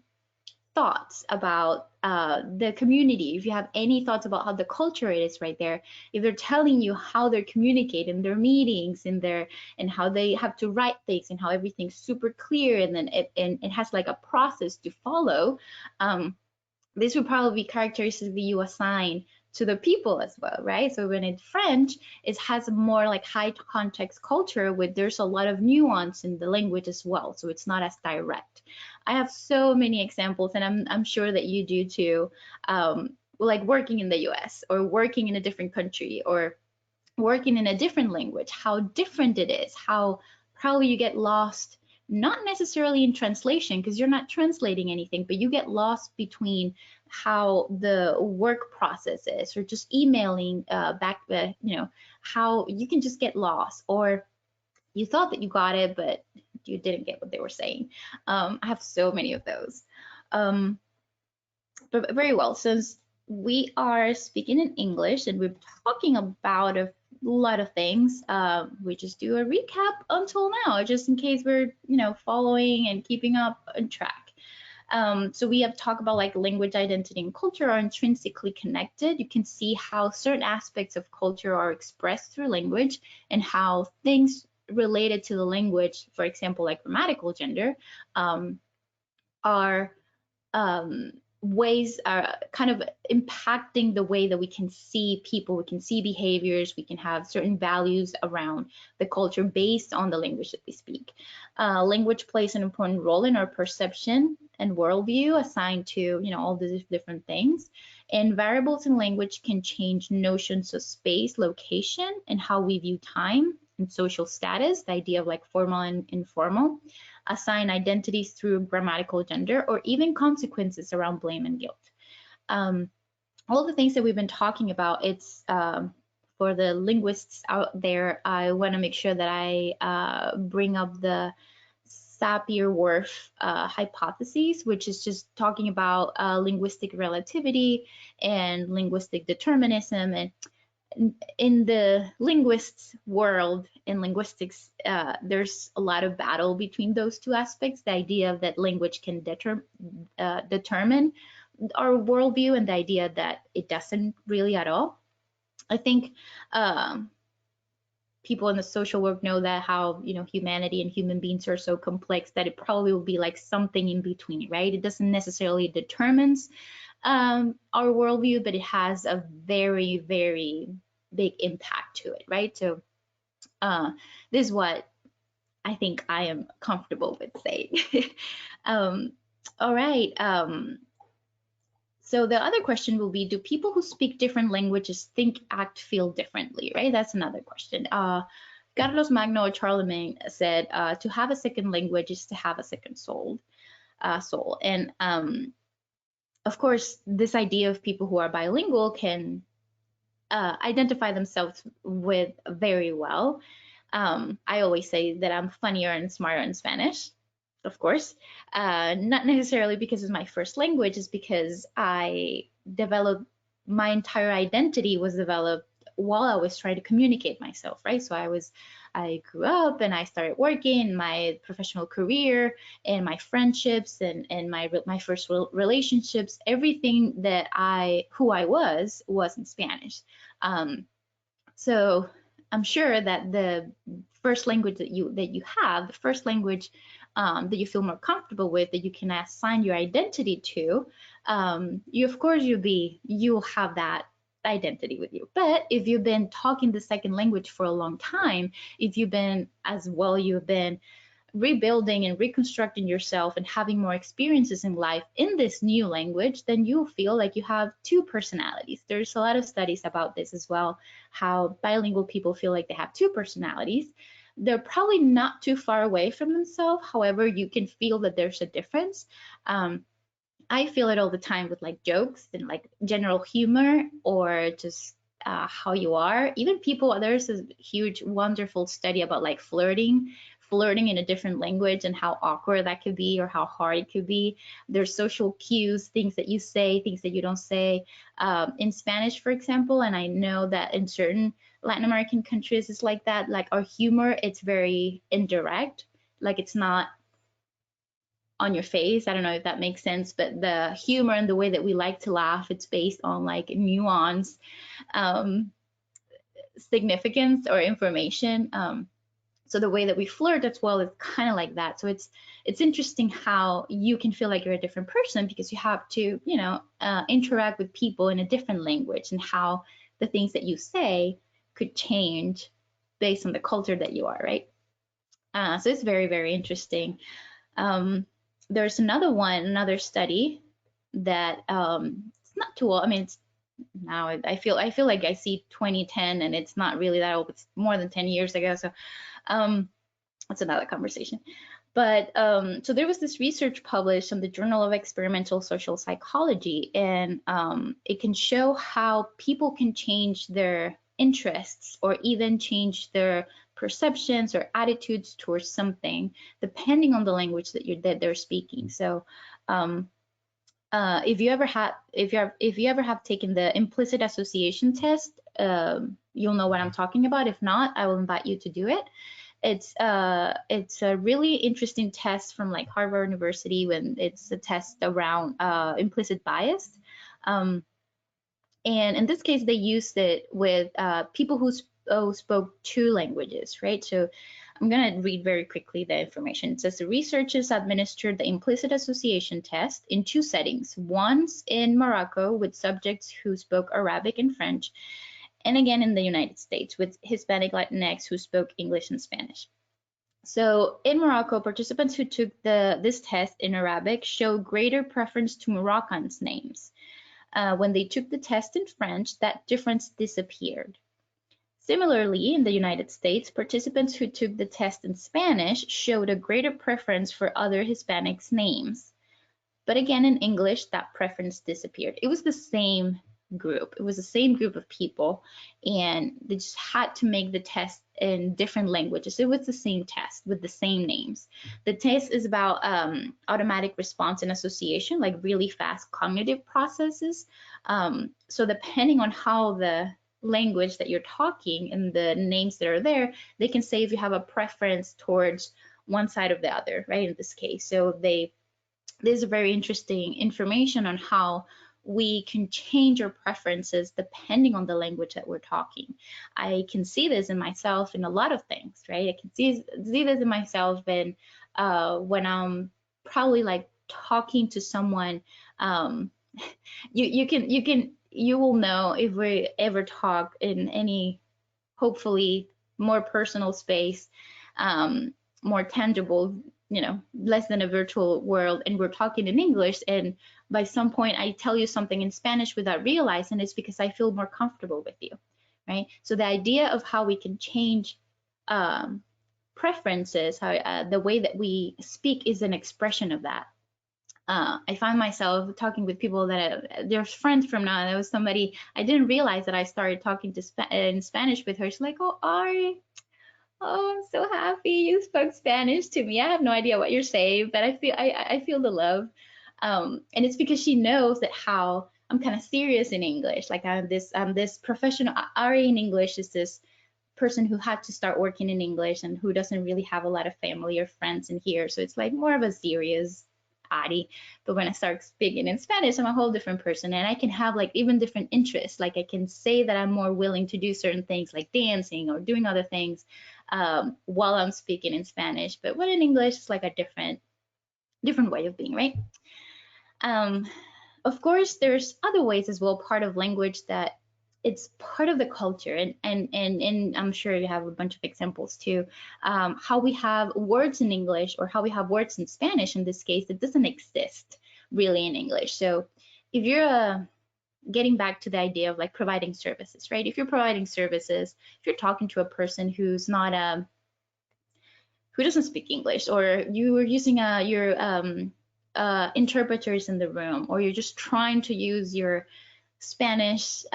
thoughts about the community, if you have any thoughts about how the culture is right there, if they're telling you how they communicate in their meetings, and how they have to write things and how everything's super clear, and then it has like a process to follow, this would probably be characteristics that you assign to the people as well, right? So when it's French, it has more like high context culture with there's a lot of nuance in the language as well, so it's not as direct. I have so many examples, and I'm sure that you do too, like working in the US or working in a different country or working in a different language, how different it is, how probably you get lost, not necessarily in translation because you're not translating anything, but you get lost between how the work process is, or just emailing back, how you can just get lost, or you thought that you got it, but you didn't get what they were saying. I have so many of those. But very well, since we are speaking in English and we're talking about a lot of things, we just do a recap until now, just in case we're following and keeping up on track. So we have talked about like language identity and culture are intrinsically connected. You can see how certain aspects of culture are expressed through language, and how things related to the language, for example, like grammatical gender, are ways are kind of impacting the way that we can see people, we can see behaviors, we can have certain values around the culture based on the language that we speak. Language plays an important role in our perception and worldview assigned to all these different things. And variables in language can change notions of space, location, and how we view time and social status, the idea of like formal and informal, assign identities through grammatical gender, or even consequences around blame and guilt. All the things that we've been talking about, it's for the linguists out there, I want to make sure that I bring up the Sapir-Whorf hypotheses, which is just talking about linguistic relativity and linguistic determinism. And in the linguists world, in linguistics, there's a lot of battle between those two aspects, the idea that language can determine our worldview, and the idea that it doesn't really at all. I think people in the social work know that how humanity and human beings are so complex that it probably will be like something in between, right? It doesn't necessarily determines our worldview, but it has a very, very big impact to it, right? So this is what I think I am comfortable with saying. All right. So the other question will be, do people who speak different languages think, act, feel differently, right? That's another question. Carlos Magno or Charlemagne said, to have a second language is to have a second soul. And of course, this idea of people who are bilingual can identify themselves with very well. I always say that I'm funnier and smarter in Spanish, of course, not necessarily because it's my first language, it's because I developed, my entire identity was developed while I was trying to communicate myself, right? So I grew up and I started working, my professional career and my friendships and my first relationships, everything that who I was in Spanish. So I'm sure that the first language that you have, the first language that you feel more comfortable with, that you can assign your identity to, you'll have that identity with you. But if you've been talking the second language for a long time, if you've been rebuilding and reconstructing yourself and having more experiences in life in this new language, then you'll feel like you have two personalities. There's a lot of studies about this as well, how bilingual people feel like they have two personalities. They're probably not too far away from themselves. However, you can feel that there's a difference. I feel it all the time with like jokes and like general humor, or just how you are. Even people, there's a huge, wonderful study about like flirting in a different language and how awkward that could be or how hard it could be. There's social cues, things that you say, things that you don't say. In Spanish, for example, and I know that in certain Latin American countries it's like that, like our humor, it's very indirect, like it's not on your face. I don't know if that makes sense, but the humor and the way that we like to laugh, it's based on like nuance, significance or information. So the way that we flirt as well is kind of like that. So it's interesting how you can feel like you're a different person because you have to, interact with people in a different language, and how the things that you say could change based on the culture that you are, right? So it's very, very interesting. There's another study that it's not too old. I mean, it's now I feel like I see 2010 and it's not really that old. It's more than 10 years ago. So that's another conversation. But so there was this research published in the Journal of Experimental Social Psychology, and it can show how people can change their interests or even change their perceptions or attitudes towards something depending on the language that they're speaking. So if you ever have taken the implicit association test, you'll know what I'm talking about. If not, I will invite you to do it. It's a really interesting test from like Harvard University, when it's a test around implicit bias. And in this case, they used it with people who spoke two languages, right? So I'm going to read very quickly the information. It says the researchers administered the implicit association test in two settings, once in Morocco with subjects who spoke Arabic and French, and again in the United States with Hispanic Latinx who spoke English and Spanish. So in Morocco, participants who took this test in Arabic showed greater preference to Moroccans' names. When they took the test in French, that difference disappeared. Similarly, in the United States, participants who took the test in Spanish showed a greater preference for other Hispanics' names. But again, in English, that preference disappeared. It was the same group. It was the same group of people, and they just had to make the test in different languages. It was the same test with the same names. The test is about automatic response and association, like really fast cognitive processes. So depending on how the language that you're talking and the names that are there, they can say if you have a preference towards one side or the other, right, in this case. So there's a very interesting information on how we can change our preferences depending on the language that we're talking. I can see this in myself in a lot of things, right? I can see this in myself in when I'm probably like talking to someone. You will know if we ever talk in any, hopefully, more personal space, more tangible. less than a virtual world, and we're talking in English, and by some point I tell you something in Spanish without realizing it's because I feel more comfortable with you, right? So the idea of how we can change preferences, how the way that we speak is an expression of that. I find myself talking with people that they're friends from now. And there was somebody I didn't realize that I started talking to in Spanish with her. She's like, "Oh, Ari, oh, I'm so happy you spoke Spanish to me. I have no idea what you're saying, but I feel the love." And it's because she knows that how I'm kind of serious in English. Like I'm this professional. Ari in English is this person who had to start working in English and who doesn't really have a lot of family or friends in here. So it's like more of a serious Ari. But when I start speaking in Spanish, I'm a whole different person, and I can have like even different interests. Like I can say that I'm more willing to do certain things like dancing or doing other things while I'm speaking in Spanish. But when in English, it's like a different way of being, right? Of course, there's other ways as well, part of language that it's part of the culture, and I'm sure you have a bunch of examples too. How we have words in English or how we have words in Spanish in this case, it doesn't exist really in English. So if you're getting back to the idea of like providing services, right? If you're providing services, if you're talking to a person who's not who doesn't speak English, or you are using your interpreters in the room, or you're just trying to use your Spanish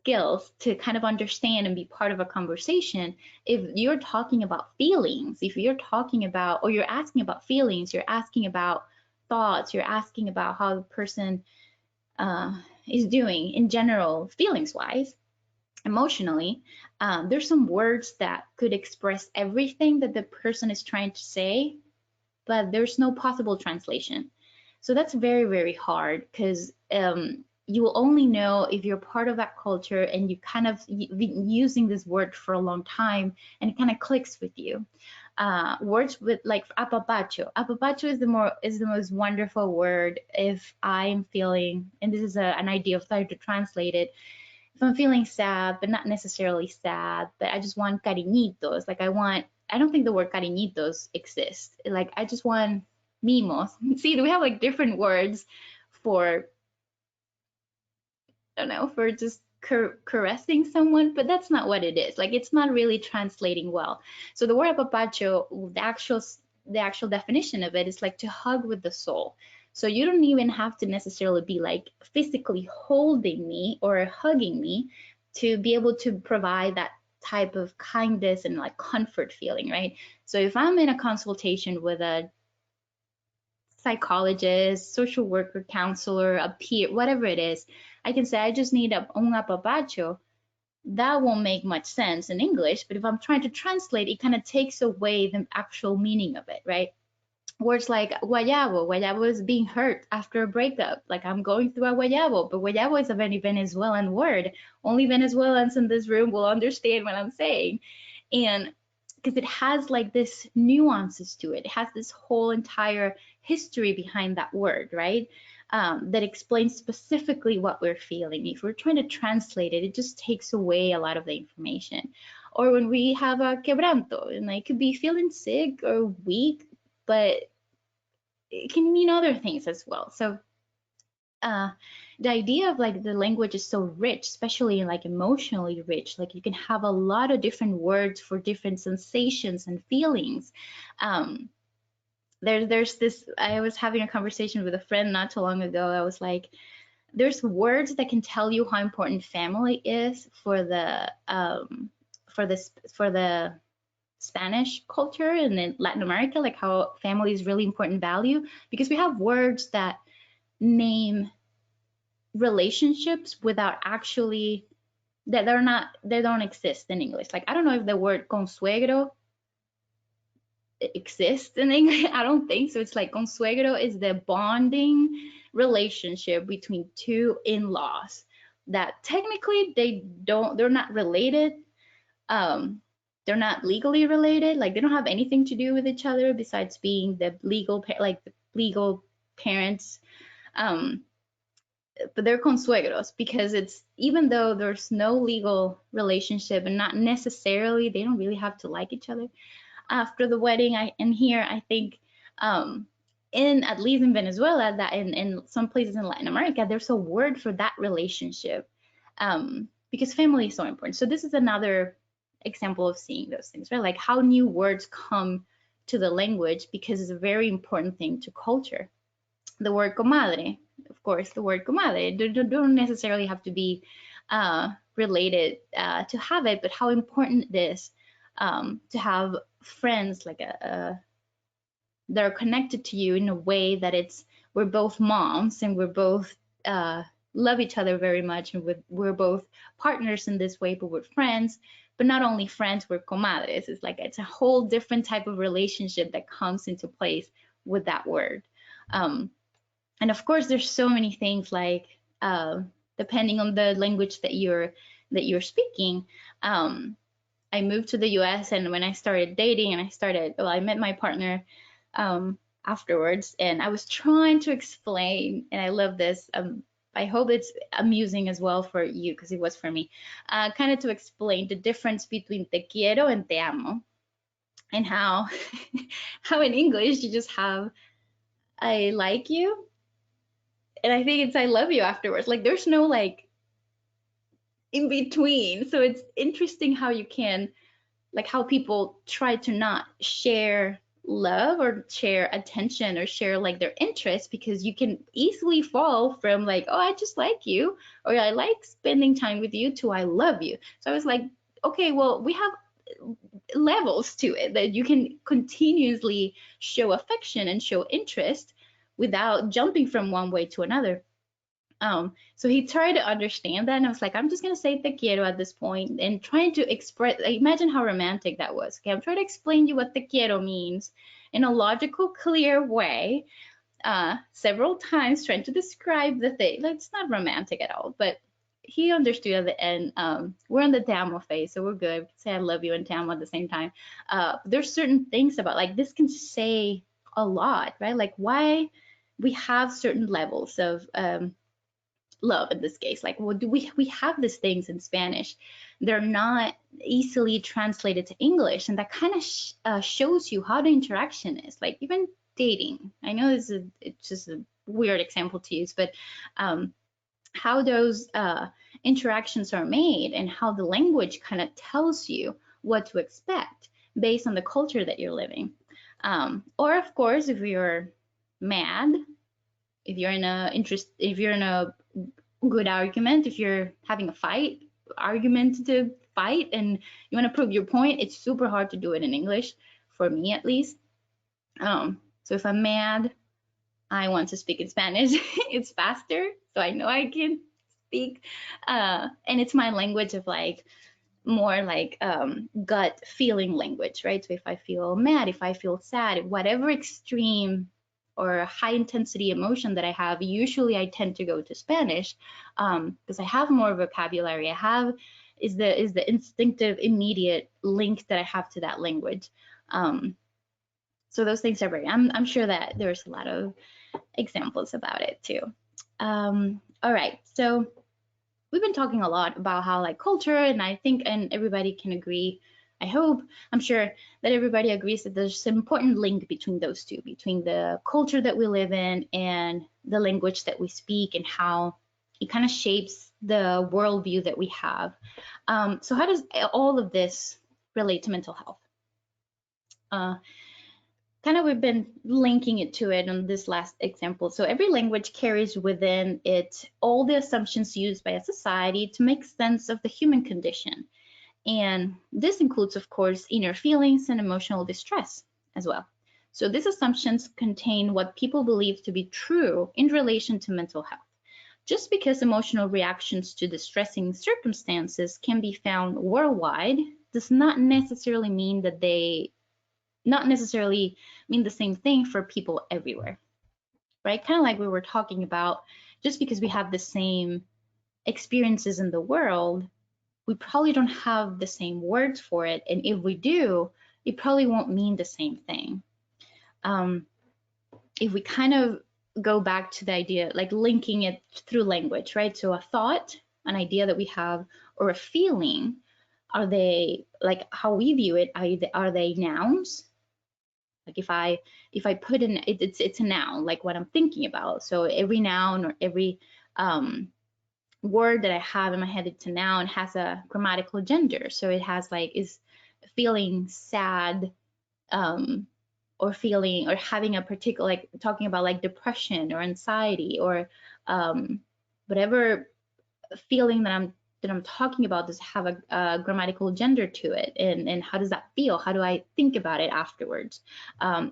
skills to kind of understand and be part of a conversation. If you're talking about feelings, if you're talking about, or you're asking about feelings, you're asking about thoughts, you're asking about how the person is doing in general, feelings wise, emotionally, there's some words that could express everything that the person is trying to say, but there's no possible translation. So that's very, very hard, because you will only know if you're part of that culture and you kind of been using this word for a long time and it kind of clicks with you. Words with like apapacho. Apapacho is the most wonderful word if I'm feeling, and this is an idea of trying to translate it. If I'm feeling sad, but not necessarily sad, but I just want cariñitos. Like I don't think the word cariñitos exists. Like I just want mimos. See, we have like different words for, I don't know, for just caressing someone, but that's not what it is. Like it's not really translating well. So the word apapacho, the actual definition of it is like to hug with the soul. So you don't even have to necessarily be like physically holding me or hugging me to be able to provide that type of kindness and like comfort feeling, right? So if I'm in a consultation with a psychologist, social worker, counselor, a peer, whatever it is, I can say I just need un apapacho. That won't make much sense in English, but if I'm trying to translate, it kind of takes away the actual meaning of it, right? Words like guayabo is being hurt after a breakup. Like I'm going through a guayabo, but guayabo is a very Venezuelan word. Only Venezuelans in this room will understand what I'm saying. And because it has like this nuances to it. It has this whole entire history behind that word, right? That explains specifically what we're feeling. If we're trying to translate it, it just takes away a lot of the information. Or when we have a quebranto, and it could be feeling sick or weak, but it can mean other things as well. So the idea of like the language is so rich, especially like emotionally rich. Like you can have a lot of different words for different sensations and feelings. There's this, I was having a conversation with a friend not too long ago. I was like, there's words that can tell you how important family is for the Spanish culture and in Latin America, like how family is really important value, because we have words that name relationships without actually, that they don't exist in English. Like I don't know if the word consuegro exists in English. I don't think so. It's like consuegro is the bonding relationship between two in-laws that technically they're not related. They're not legally related. Like they don't have anything to do with each other besides being the legal parents. But they're consuegros because it's, even though there's no legal relationship and not necessarily, they don't really have to like each other. after the wedding. And here I think in at least in Venezuela, that in some places in Latin America, there's a word for that relationship, because family is so important. So this is another example of seeing those things, right? Like how new words come to the language because it's a very important thing to culture. The word comadre, of course, the word comadre don't necessarily have to be related to have it, but how important it is to have friends like that are connected to you in a way that we're both moms and we're both love each other very much, and we're both partners in this way, but we're friends. But not only friends, we're comadres. It's a whole different type of relationship that comes into place with that word. And of course, there's so many things like depending on the language that you're speaking. I moved to the U.S. and when I started dating and I met my partner afterwards, and I was trying to explain, and I love this. I hope it's amusing as well for you, because it was for me, kind of to explain the difference between te quiero and te amo, and how in English you just have I like you, and I think it's I love you afterwards. Like there's no like in between. So it's interesting how you can, like how people try to not share love or share attention or share like their interests, because you can easily fall from like, oh, I just like you, or I like spending time with you, to I love you. So I was like, okay, well, we have levels to it that you can continuously show affection and show interest without jumping from one way to another. So he tried to understand that, and I was like, I'm just gonna say te quiero at this point, and trying to express, like, imagine how romantic that was. Okay, I'm trying to explain you what te quiero means in a logical, clear way, several times, trying to describe the thing. Like, it's not romantic at all, but he understood at the end. We're in the te amo phase, so we're good. We can say I love you and te amo at the same time. There's certain things about like this can say a lot, right? Like why we have certain levels of love in this case. Like, well, do we have these things in Spanish? They're not easily translated to English, and that kind of shows you how the interaction is. Like even dating. I know it's just a weird example to use, but how those interactions are made and how the language kind of tells you what to expect based on the culture that you're living. Or of course, if you're mad, if you're in a good argument, if you're having a argument to fight and you want to prove your point, it's super hard to do it in English, for me at least. So if I'm mad, I want to speak in Spanish. It's faster, so I know I can speak, and it's my language of like more like gut feeling language, right? So if I feel mad, if I feel sad, whatever extreme or high intensity emotion that I have, usually I tend to go to Spanish because I have more vocabulary. I have is the instinctive immediate link that I have to that language. So those things are very, I'm sure that there's a lot of examples about it too. All right, so we've been talking a lot about how like culture, and I think, and everybody can agree, I hope, I'm sure that everybody agrees that there's an important link between those two, between the culture that we live in and the language that we speak, and how it kind of shapes the worldview that we have. So how does all of this relate to mental health? Kind of we've been linking it to it on this last example. So every language carries within it all the assumptions used by a society to make sense of the human condition. And this includes, of course, inner feelings and emotional distress as well. So these assumptions contain what people believe to be true in relation to mental health. Just because emotional reactions to distressing circumstances can be found worldwide does not necessarily mean that the same thing for people everywhere, right? Kind of like we were talking about, just because we have the same experiences in the world, we probably don't have the same words for it. And if we do, it probably won't mean the same thing. If we kind of go back to the idea, like linking it through language, right? So a thought, an idea that we have, or a feeling, are they, like how we view it, are they nouns? Like if I put in it's a noun, like what I'm thinking about. So every noun or every word that I have in my head, it's a noun, has a grammatical gender. So it has like, is feeling sad, or feeling, or having a particular, like talking about like depression or anxiety or whatever feeling that I'm talking about, does have a grammatical gender to it, and how does that feel? How do I think about it afterwards?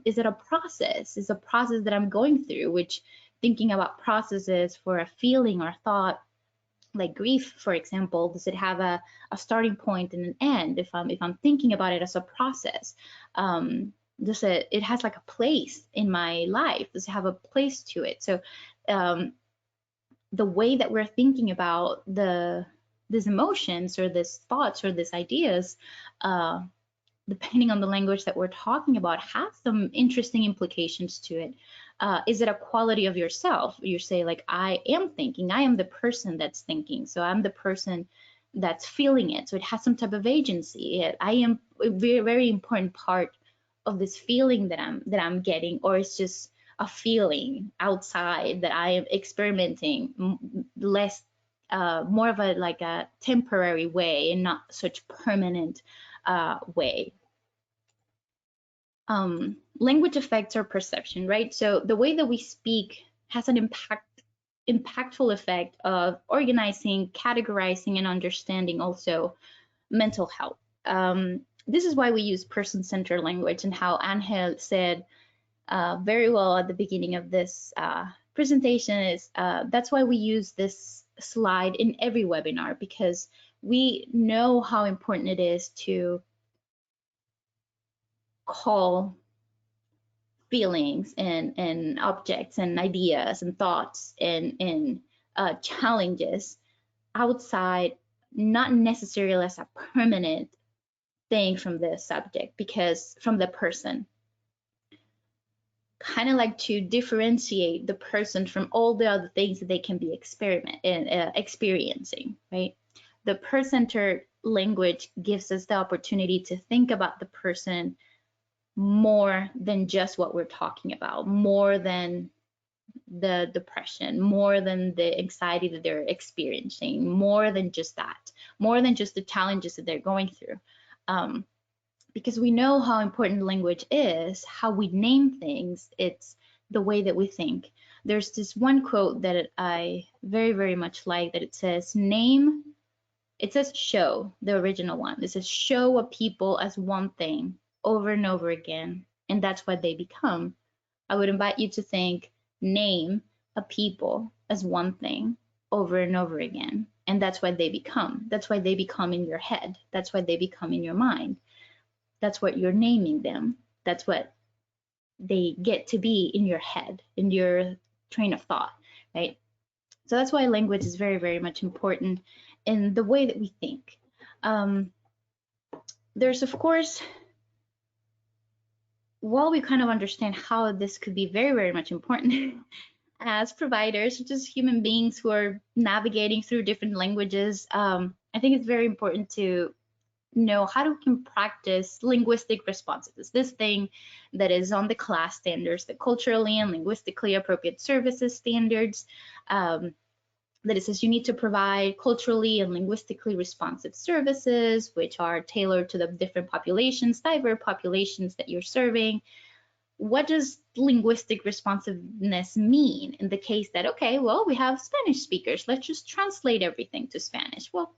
Is it a process? Is a process that I'm going through, which thinking about processes for a feeling or thought, like grief, for example, does it have a starting point and an end? If I'm thinking about it as a process, does it has like a place in my life? Does it have a place to it? So the way that we're thinking about these emotions or these thoughts or these ideas, depending on the language that we're talking about, has some interesting implications to it. Is it a quality of yourself? You say like, I am thinking, I am the person that's thinking, so I'm the person that's feeling it. So it has some type of agency. I am a very, very important part of this feeling that I'm getting, or it's just a feeling outside that I am experimenting less, more of a like a temporary way and not such permanent way. Language affects our perception, right? So the way that we speak has an impactful effect of organizing, categorizing, and understanding also mental health. This is why we use person-centered language, and how Angel said very well at the beginning of this presentation is that's why we use this slide in every webinar, because we know how important it is to call feelings and objects and ideas and thoughts and challenges outside, not necessarily as a permanent thing from the subject, because from the person, kind of like to differentiate the person from all the other things that they can be experiencing, right? The person-centered language gives us the opportunity to think about the person more than just what we're talking about, more than the depression, more than the anxiety that they're experiencing, more than just that, more than just the challenges that they're going through. Because we know how important language is, how we name things, it's the way that we think. There's this one quote that I very, very much like, that it says, it says show, the original one. It says, show a people as one thing over and over again, and that's what they become. I would invite you to think, name a people as one thing over and over again, and that's what they become. That's why they become in your head. That's why they become in your mind. That's what you're naming them. That's what they get to be in your head, in your train of thought, right? So that's why language is very, very much important in the way that we think. There's, of course, while we kind of understand how this could be very, very much important as providers, just human beings who are navigating through different languages, I think it's very important to know how we can practice linguistic responsiveness, this thing that is on the class standards, the culturally and linguistically appropriate services standards, that it says you need to provide culturally and linguistically responsive services, which are tailored to the different populations, diverse populations that you're serving. What does linguistic responsiveness mean in the case that, okay, well, we have Spanish speakers, let's just translate everything to Spanish? Well,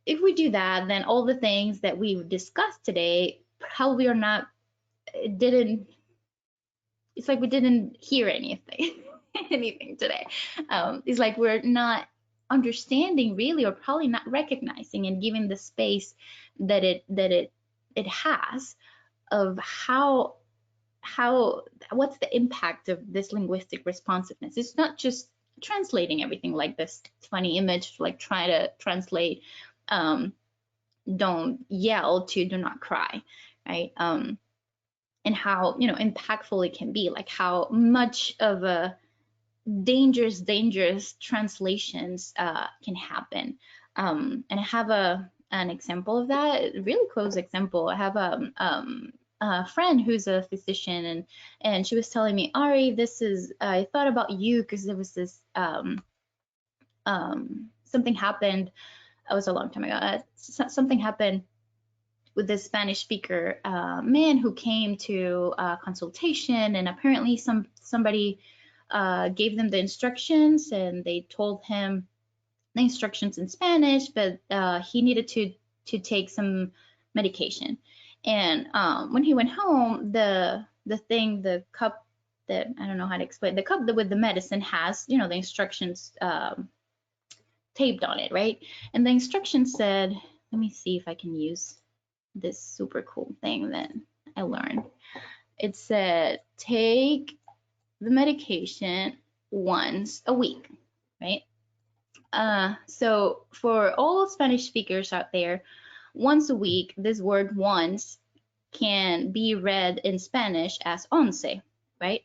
if we do that, then all the things that we've discussed today probably are not, it's like we didn't hear anything, anything today. It's like we're not understanding really, or probably not recognizing and giving the space that it has of what's the impact of this linguistic responsiveness. It's not just translating everything like this funny image, like try to translate don't yell to do not cry, right? And how, you know, impactful it can be, like how much of a dangerous translations can happen. And I have an example of that, a really close example. I have a friend who's a physician, and she was telling me, Ari, I thought about you because there was this something happened. It was a long time ago. Something happened with this Spanish speaker man who came to consultation, and apparently somebody gave them the instructions, and they told him the instructions in Spanish, but he needed to take some medication. And when he went home, the cup that, I don't know how to explain, the cup that with the medicine has, the instructions taped on it, right? And the instructions said, let me see if I can use this super cool thing that I learned. It said, take the medication once a week, right? So for all Spanish speakers out there, once a week, this word once can be read in Spanish as once, right?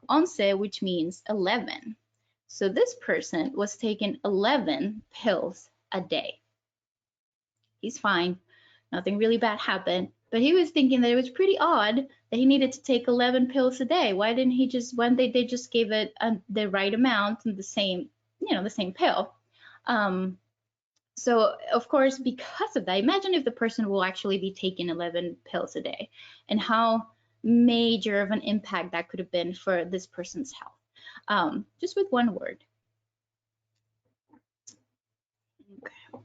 Once, which means 11. So this person was taking 11 pills a day. He's fine. Nothing really bad happened, but he was thinking that it was pretty odd that he needed to take 11 pills a day. Why didn't he just, when they just gave it the right amount and the same pill? So of course, because of that, imagine if the person will actually be taking 11 pills a day, and how major of an impact that could have been for this person's health, just with one word. Okay.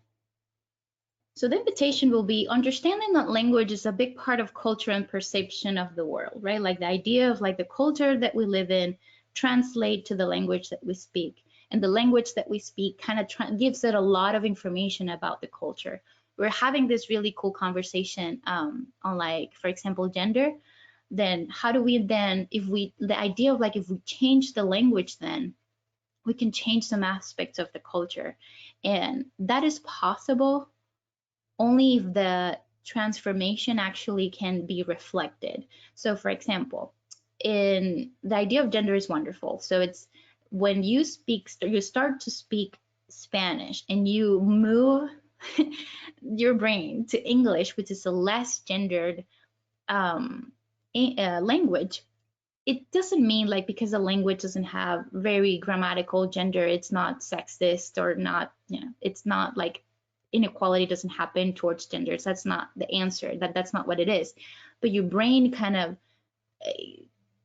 So the invitation will be understanding that language is a big part of culture and perception of the world, right? Like the idea of like the culture that we live in translate to the language that we speak. And the language that we speak kind of gives it a lot of information about the culture. We're having this really cool conversation on, like, for example, gender. Then how do we then, the idea of like, if we change the language, then we can change some aspects of the culture. And that is possible only if the transformation actually can be reflected. So for example, in the idea of gender is wonderful. So it's when you start to speak Spanish and you move your brain to English, which is a less gendered language, it doesn't mean like because the language doesn't have very grammatical gender, it's not sexist or not, it's not like inequality doesn't happen towards genders. That's not the answer. That's not what it is. But your brain kind of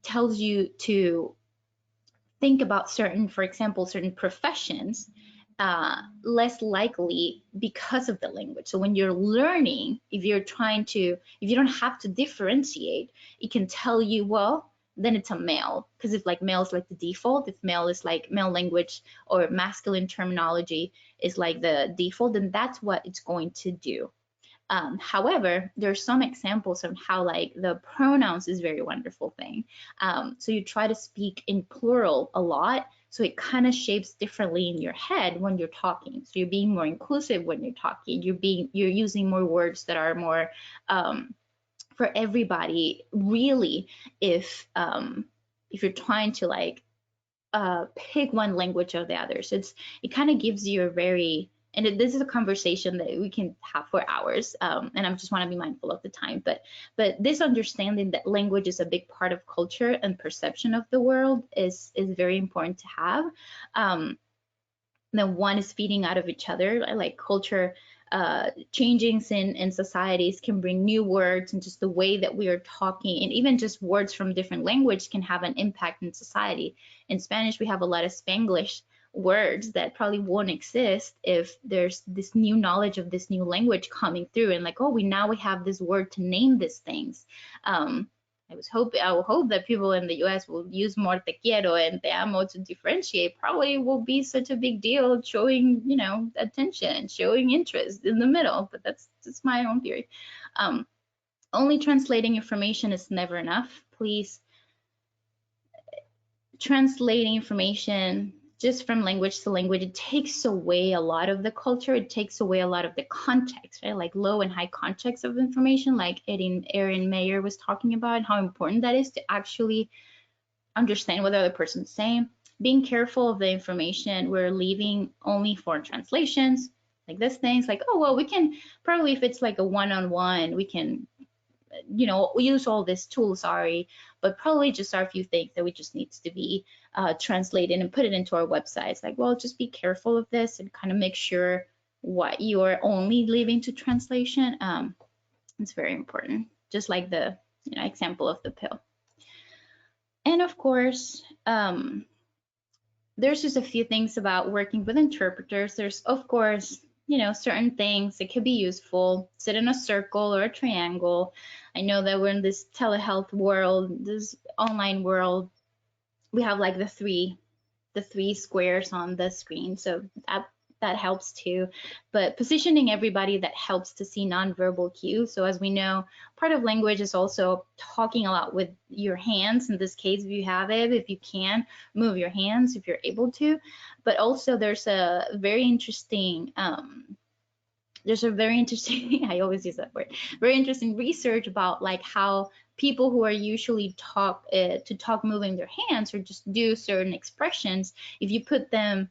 tells you to think about certain, for example, certain professions less likely because of the language. So when you're learning, if you don't have to differentiate, it can tell you, well, then it's a male, because if like male is like the default, if male is like male language or masculine terminology is like the default, then that's what it's going to do. However, there are some examples of how like the pronouns is a very wonderful thing. So you try to speak in plural a lot, so it kind of shapes differently in your head when you're talking. So you're being more inclusive when you're talking. You're using more words that are more for everybody. Really, if you're trying to like pick one language or the other, so it kind of gives you a very, and this is a conversation that we can have for hours, and I just want to be mindful of the time, but this understanding that language is a big part of culture and perception of the world is very important to have. Then one is feeding out of each other, like culture changings in societies can bring new words, and just the way that we are talking, and even just words from different language can have an impact in society. In Spanish, we have a lot of Spanglish words that probably won't exist if there's this new knowledge of this new language coming through, and like, oh, we have this word to name these things. I will hope that people in the US will use more te quiero and te amo to differentiate. Probably will be such a big deal, showing, attention, showing interest in the middle, but that's my own theory. Only translating information is never enough. Please, translating information just from language to language, it takes away a lot of the culture. It takes away a lot of the context, right? Like low and high context of information, like Erin Mayer was talking about, how important that is to actually understand what the other person's saying. Being careful of the information we're leaving only for translations. Like this thing's like, oh, well, we can probably, if it's like a one-on-one, we can, you know, use all this tool, sorry, but probably just are a few things that we just needs to be translated and put it into our website. It's like, well, just be careful of this and kind of make sure what you are only leaving to translation. It's very important, just like the, you know, example of the pill. And of course, there's just a few things about working with interpreters. There's, of course, you know, certain things that could be useful. Sit in a circle or a triangle. I know that we're in this telehealth world, this online world. We have like the three squares on the screen, so that helps too. But positioning everybody, that helps to see nonverbal cues. So as we know, part of language is also talking a lot with your hands. In this case, if you have it, if you can, move your hands if you're able to. But also there's a very interesting, I always use that word, very interesting research about like how people who are usually talk moving their hands or just do certain expressions, if you put them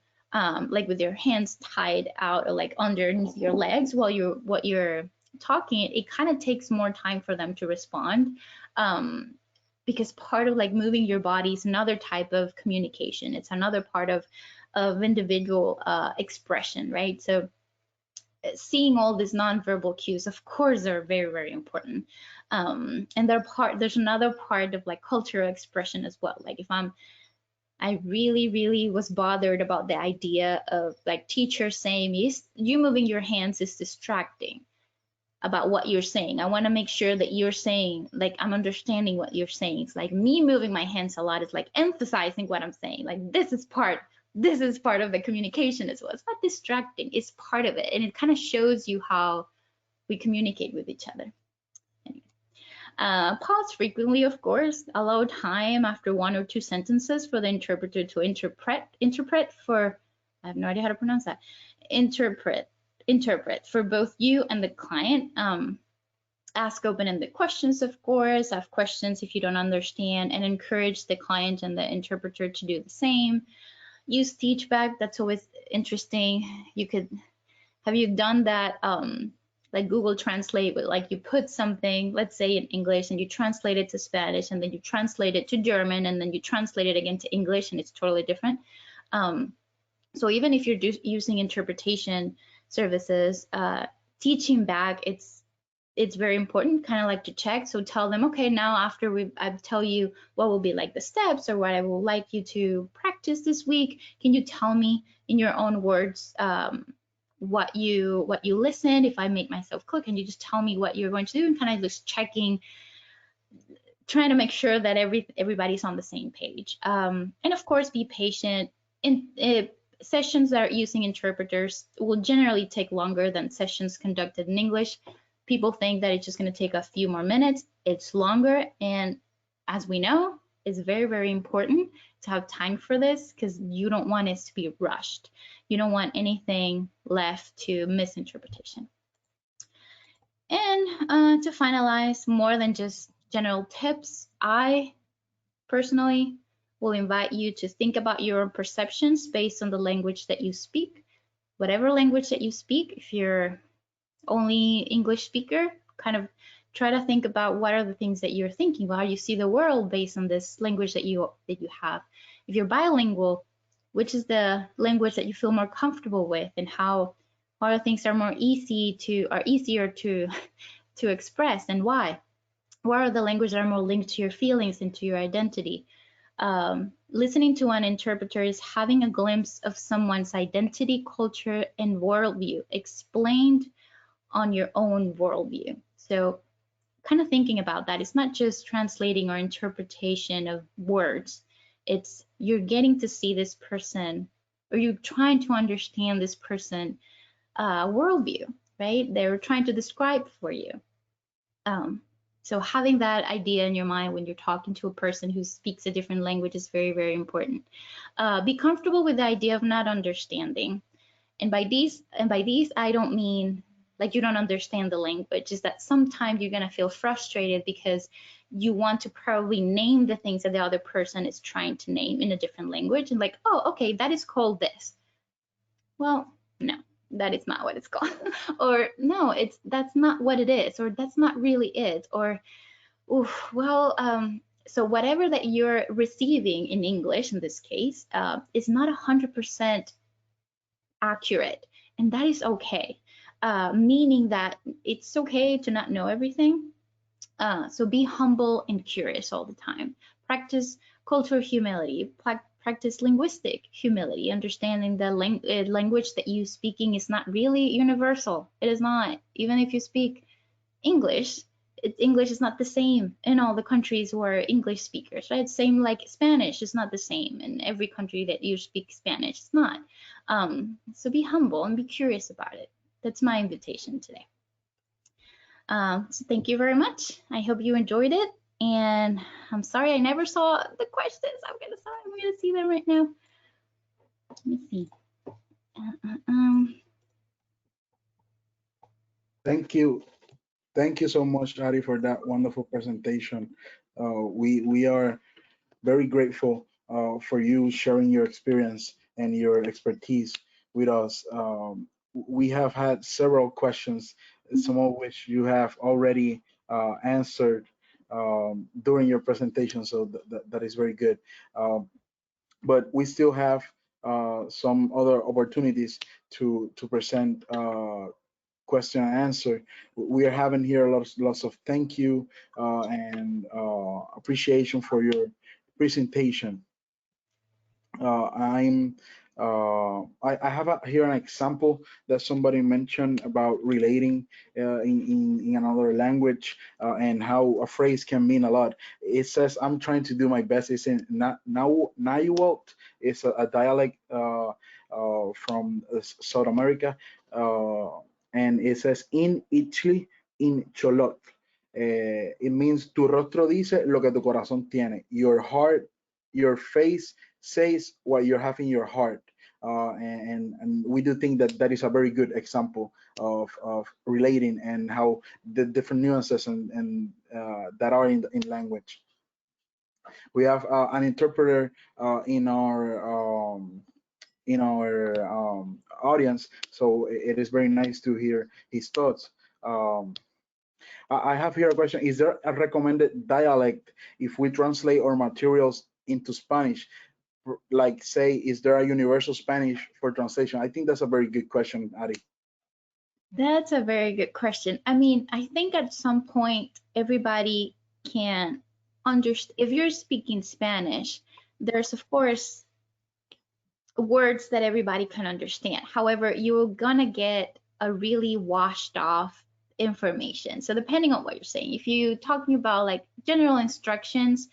like with your hands tied out or like underneath your legs while you're talking, it kind of takes more time for them to respond, because part of like moving your body is another type of communication. It's another part of individual expression, right? So seeing all these nonverbal cues, of course, are very, very important. And there's another part of like cultural expression as well. Like if I really, really was bothered about the idea of like teachers saying you moving your hands is distracting about what you're saying. I want to make sure that you're saying, like, I'm understanding what you're saying. It's like me moving my hands a lot is like emphasizing what I'm saying. Like this is part of the communication as well. It's not distracting, it's part of it. And it kind of shows you how we communicate with each other. Pause frequently, of course. Allow time after one or two sentences for the interpreter to interpret for, I have no idea how to pronounce that, interpret for both you and the client. Ask open-ended questions, of course. Have questions if you don't understand, and encourage the client and the interpreter to do the same. Use teach back. That's always interesting. Have you done that? Like Google Translate, with like you put something, let's say in English, and you translate it to Spanish, and then you translate it to German, and then you translate it again to English, and it's totally different. So even if you're using interpretation services, teaching back, it's very important, kind of like to check. So tell them, okay, now after I tell you what will be like the steps or what I would like you to practice this week, can you tell me in your own words what you listened? If I make myself click, can you just tell me what you're going to do? And kind of just checking, trying to make sure that everybody's on the same page. And of course, be patient. Sessions that are using interpreters will generally take longer than sessions conducted in English. People think that it's just going to take a few more minutes. It's longer, and as we know, it's very, very important to have time for this, because you don't want it to be rushed. You don't want anything left to misinterpretation. And to finalize, more than just general tips, I personally will invite you to think about your own perceptions based on the language that you speak. Whatever language that you speak, if you're only English speaker, kind of try to think about what are the things that you're thinking about, how you see the world based on this language that you have. If you're bilingual, which is the language that you feel more comfortable with, and how are things are easier to express, and why? What are the languages that are more linked to your feelings and to your identity? Listening to an interpreter is having a glimpse of someone's identity, culture, and worldview explained on your own worldview. So kind of thinking about that, it's not just translating or interpretation of words. It's you're getting to see this person, or you're trying to understand this person worldview, right? They're trying to describe for you. So having that idea in your mind when you're talking to a person who speaks a different language is very, very important. Be comfortable with the idea of not understanding. And by these, I don't mean like you don't understand the language. Is that sometimes you're gonna feel frustrated because you want to probably name the things that the other person is trying to name in a different language, and like, oh, okay, that is called this. Well, no, that is not what it's called. Or no, that's not what it is, or that's not really it, or oof, well, so whatever that you're receiving in English in this case is not 100% accurate, and that is okay. Meaning that it's okay to not know everything. So be humble and curious all the time. Practice cultural humility. Practice linguistic humility, understanding the language that you speaking is not really universal. It is not. Even if you speak English, English is not the same in all the countries who are English speakers, right? Same like Spanish is not the same in every country that you speak Spanish. It's not. So be humble and be curious about it. That's my invitation today. So thank you very much. I hope you enjoyed it. And I'm sorry I never saw the questions. I'm gonna see them right now. Let me see. Thank you. Thank you so much, Ari, for that wonderful presentation. We are very grateful for you sharing your experience and your expertise with us. We have had several questions, some of which you have already answered during your presentation, so that is very good. But we still have some other opportunities to present question and answer. We are having here lots of thank you and appreciation for your presentation. I have here an example that somebody mentioned about relating in another language and how a phrase can mean a lot. It says, "I'm trying to do my best." It's in Nayuwalt. It's a dialect from South America, and it says, "In Italy, in Cholot." It means tu rostro dice lo que tu corazón tiene. Your heart, your face says what you have in your heart. And we do think that that is a very good example of relating and how the different nuances and that are in language. We have an interpreter in our audience, so it is very nice to hear his thoughts. I have here a question: is there a recommended dialect if we translate our materials into Spanish? Like, say, is there a universal Spanish for translation? I think that's a very good question, Ari. That's a very good question. I mean, I think at some point everybody can understand. If you're speaking Spanish, there's of course words that everybody can understand. However, you're gonna get a really washed off information. So depending on what you're saying, if you're talking about like general instructions,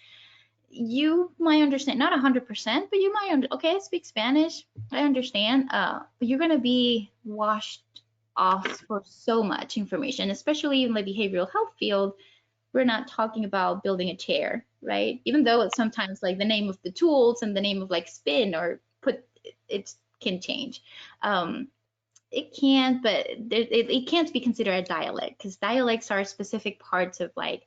you might understand, not 100%, but you might okay, I speak Spanish, I understand, but you're gonna be washed off for so much information, especially in the behavioral health field. We're not talking about building a chair, right? Even though it's sometimes like the name of the tools and the name of like spin or put, it can change. It can, but it can't be considered a dialect, because dialects are specific parts of like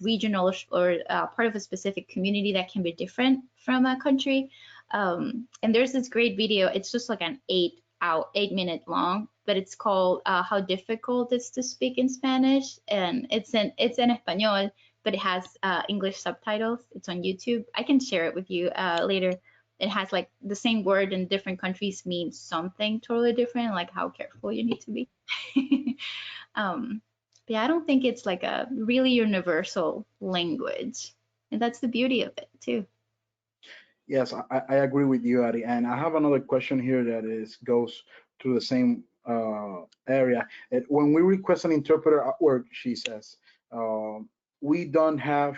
regional or part of a specific community that can be different from a country. And there's this great video. It's just like an 8-minute long, but it's called "How Difficult It's to Speak in Spanish," and it's in español, but it has English subtitles. It's on YouTube. I can share it with you later. It has like the same word in different countries means something totally different, like how careful you need to be. Yeah, I don't think it's like a really universal language, and that's the beauty of it too. Yes, I agree with you, Ari. And I have another question here that goes to the same area. When we request an interpreter at work, she says, we don't have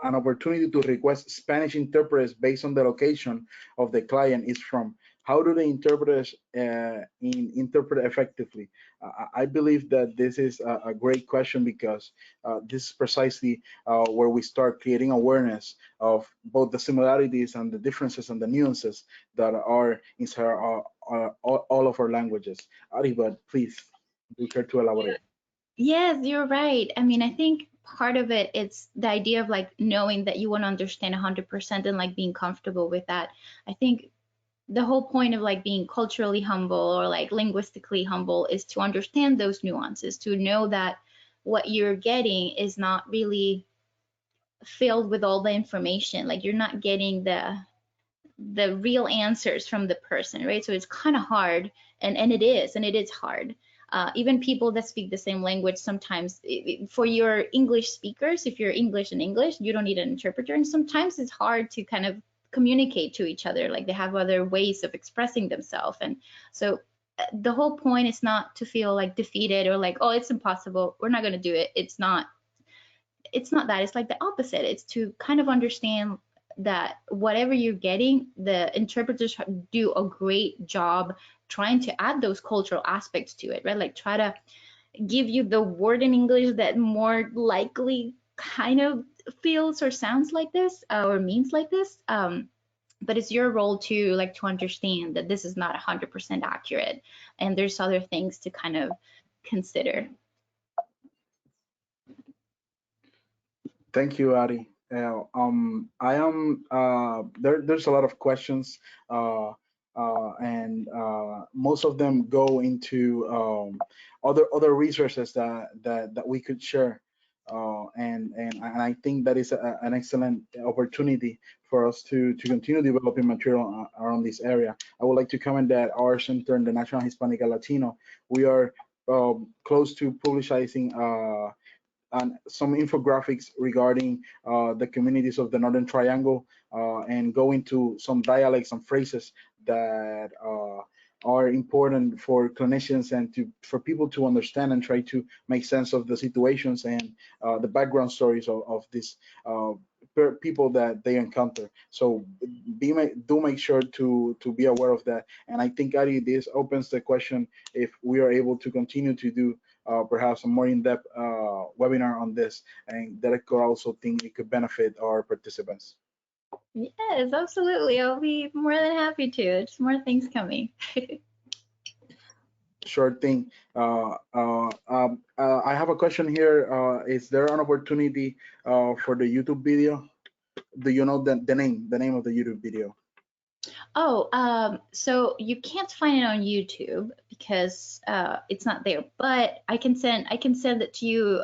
an opportunity to request Spanish interpreters based on the location of the client is from. How do the interpreters interpret effectively? I believe that this is a great question, because this is precisely where we start creating awareness of both the similarities and the differences and the nuances that are inside all of our languages. Ari, but please, do you care to elaborate? Yes, you're right. I mean, I think part of it, it's the idea of like knowing that you want to understand 100% and like being comfortable with that. I think the whole point of like being culturally humble or like linguistically humble is to understand those nuances, to know that what you're getting is not really filled with all the information. Like you're not getting the real answers from the person, right? So it's kind of hard, and it is hard. Even people that speak the same language, sometimes for your English speakers, if you're English and English, you don't need an interpreter, and sometimes it's hard to kind of communicate to each other. Like they have other ways of expressing themselves, and so the whole point is not to feel like defeated or like, oh, it's impossible, we're not going to do it. It's not that. It's like the opposite. It's to kind of understand that whatever you're getting, the interpreters do a great job trying to add those cultural aspects to it, right? Like try to give you the word in English that more likely kind of feels or sounds like this or means like this. But it's your role to like to understand that this is not 100% accurate, and there's other things to kind of consider. Thank you, Ari. I am there's a lot of questions, and most of them go into other resources that we could share, and I think that is an excellent opportunity for us to continue developing material around this area. I would like to comment that our center, the National Hispanic and Latino, we are close to publishing and some infographics regarding the communities of the Northern Triangle, and go into some dialects and phrases that are important for clinicians and for people to understand and try to make sense of the situations and the background stories of these people that they encounter. So do make sure to be aware of that. And I think, Ari, this opens the question if we are able to continue to do perhaps a more in-depth webinar on this, and that I could also think it could benefit our participants. Yes, absolutely. I'll be more than happy to. It's more things coming. Sure thing. I have a question here. Is there an opportunity for the YouTube video? Do you know the name of the YouTube video? Oh, so you can't find it on YouTube because it's not there. But I can send it to you,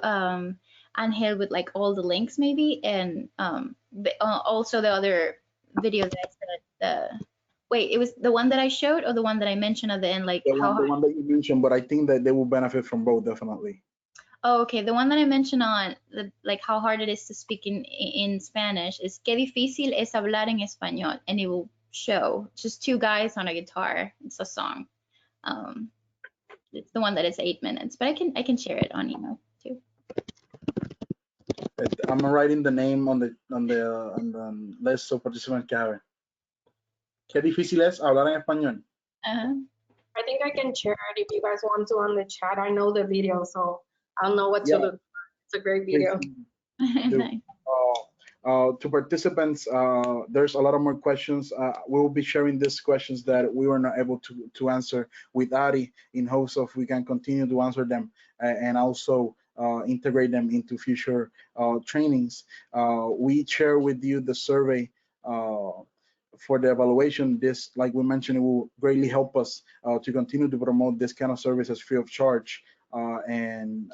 Angel, with like all the links maybe, and also the other video that I said. Wait, it was the one that I showed or the one that I mentioned at the end, like how The hard? one that you mentioned, but I think that they will benefit from both, definitely. Oh, okay. The one that I mentioned on like how hard it is to speak in Spanish is qué difícil es hablar en español, and it will show just two guys on a guitar. It's a song. Um, it's the one that is 8 minutes, but I can share it on email too. I'm writing the name on the list of participants que have. Qué difícil es hablar en español. I think I can share it if you guys want to on the chat. I know the video, so I'll know what to look for. It's a great video. Nice. To participants, there's a lot of more questions. We will be sharing these questions that we were not able to answer with Ari in hopes of we can continue to answer them and also integrate them into future trainings. We share with you the survey for the evaluation. This, like we mentioned, it will greatly help us to continue to promote this kind of services free of charge, and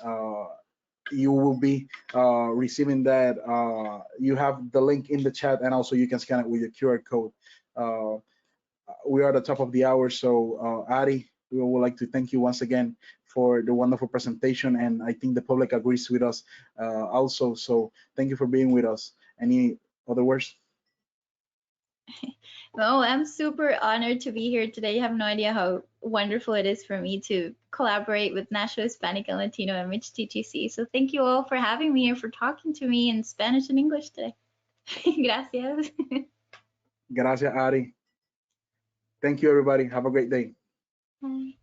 you will be receiving that. You have the link in the chat, and also you can scan it with your QR code. We are at the top of the hour, so Ari, we would like to thank you once again for the wonderful presentation, and I think the public agrees with us also. So thank you for being with us. Any other words? No, I'm super honored to be here today. You have no idea how wonderful it is for me to collaborate with National Hispanic and Latino MHTTC. So thank you all for having me and for talking to me in Spanish and English today. Gracias. Gracias, Ari. Thank you, everybody. Have a great day. Bye.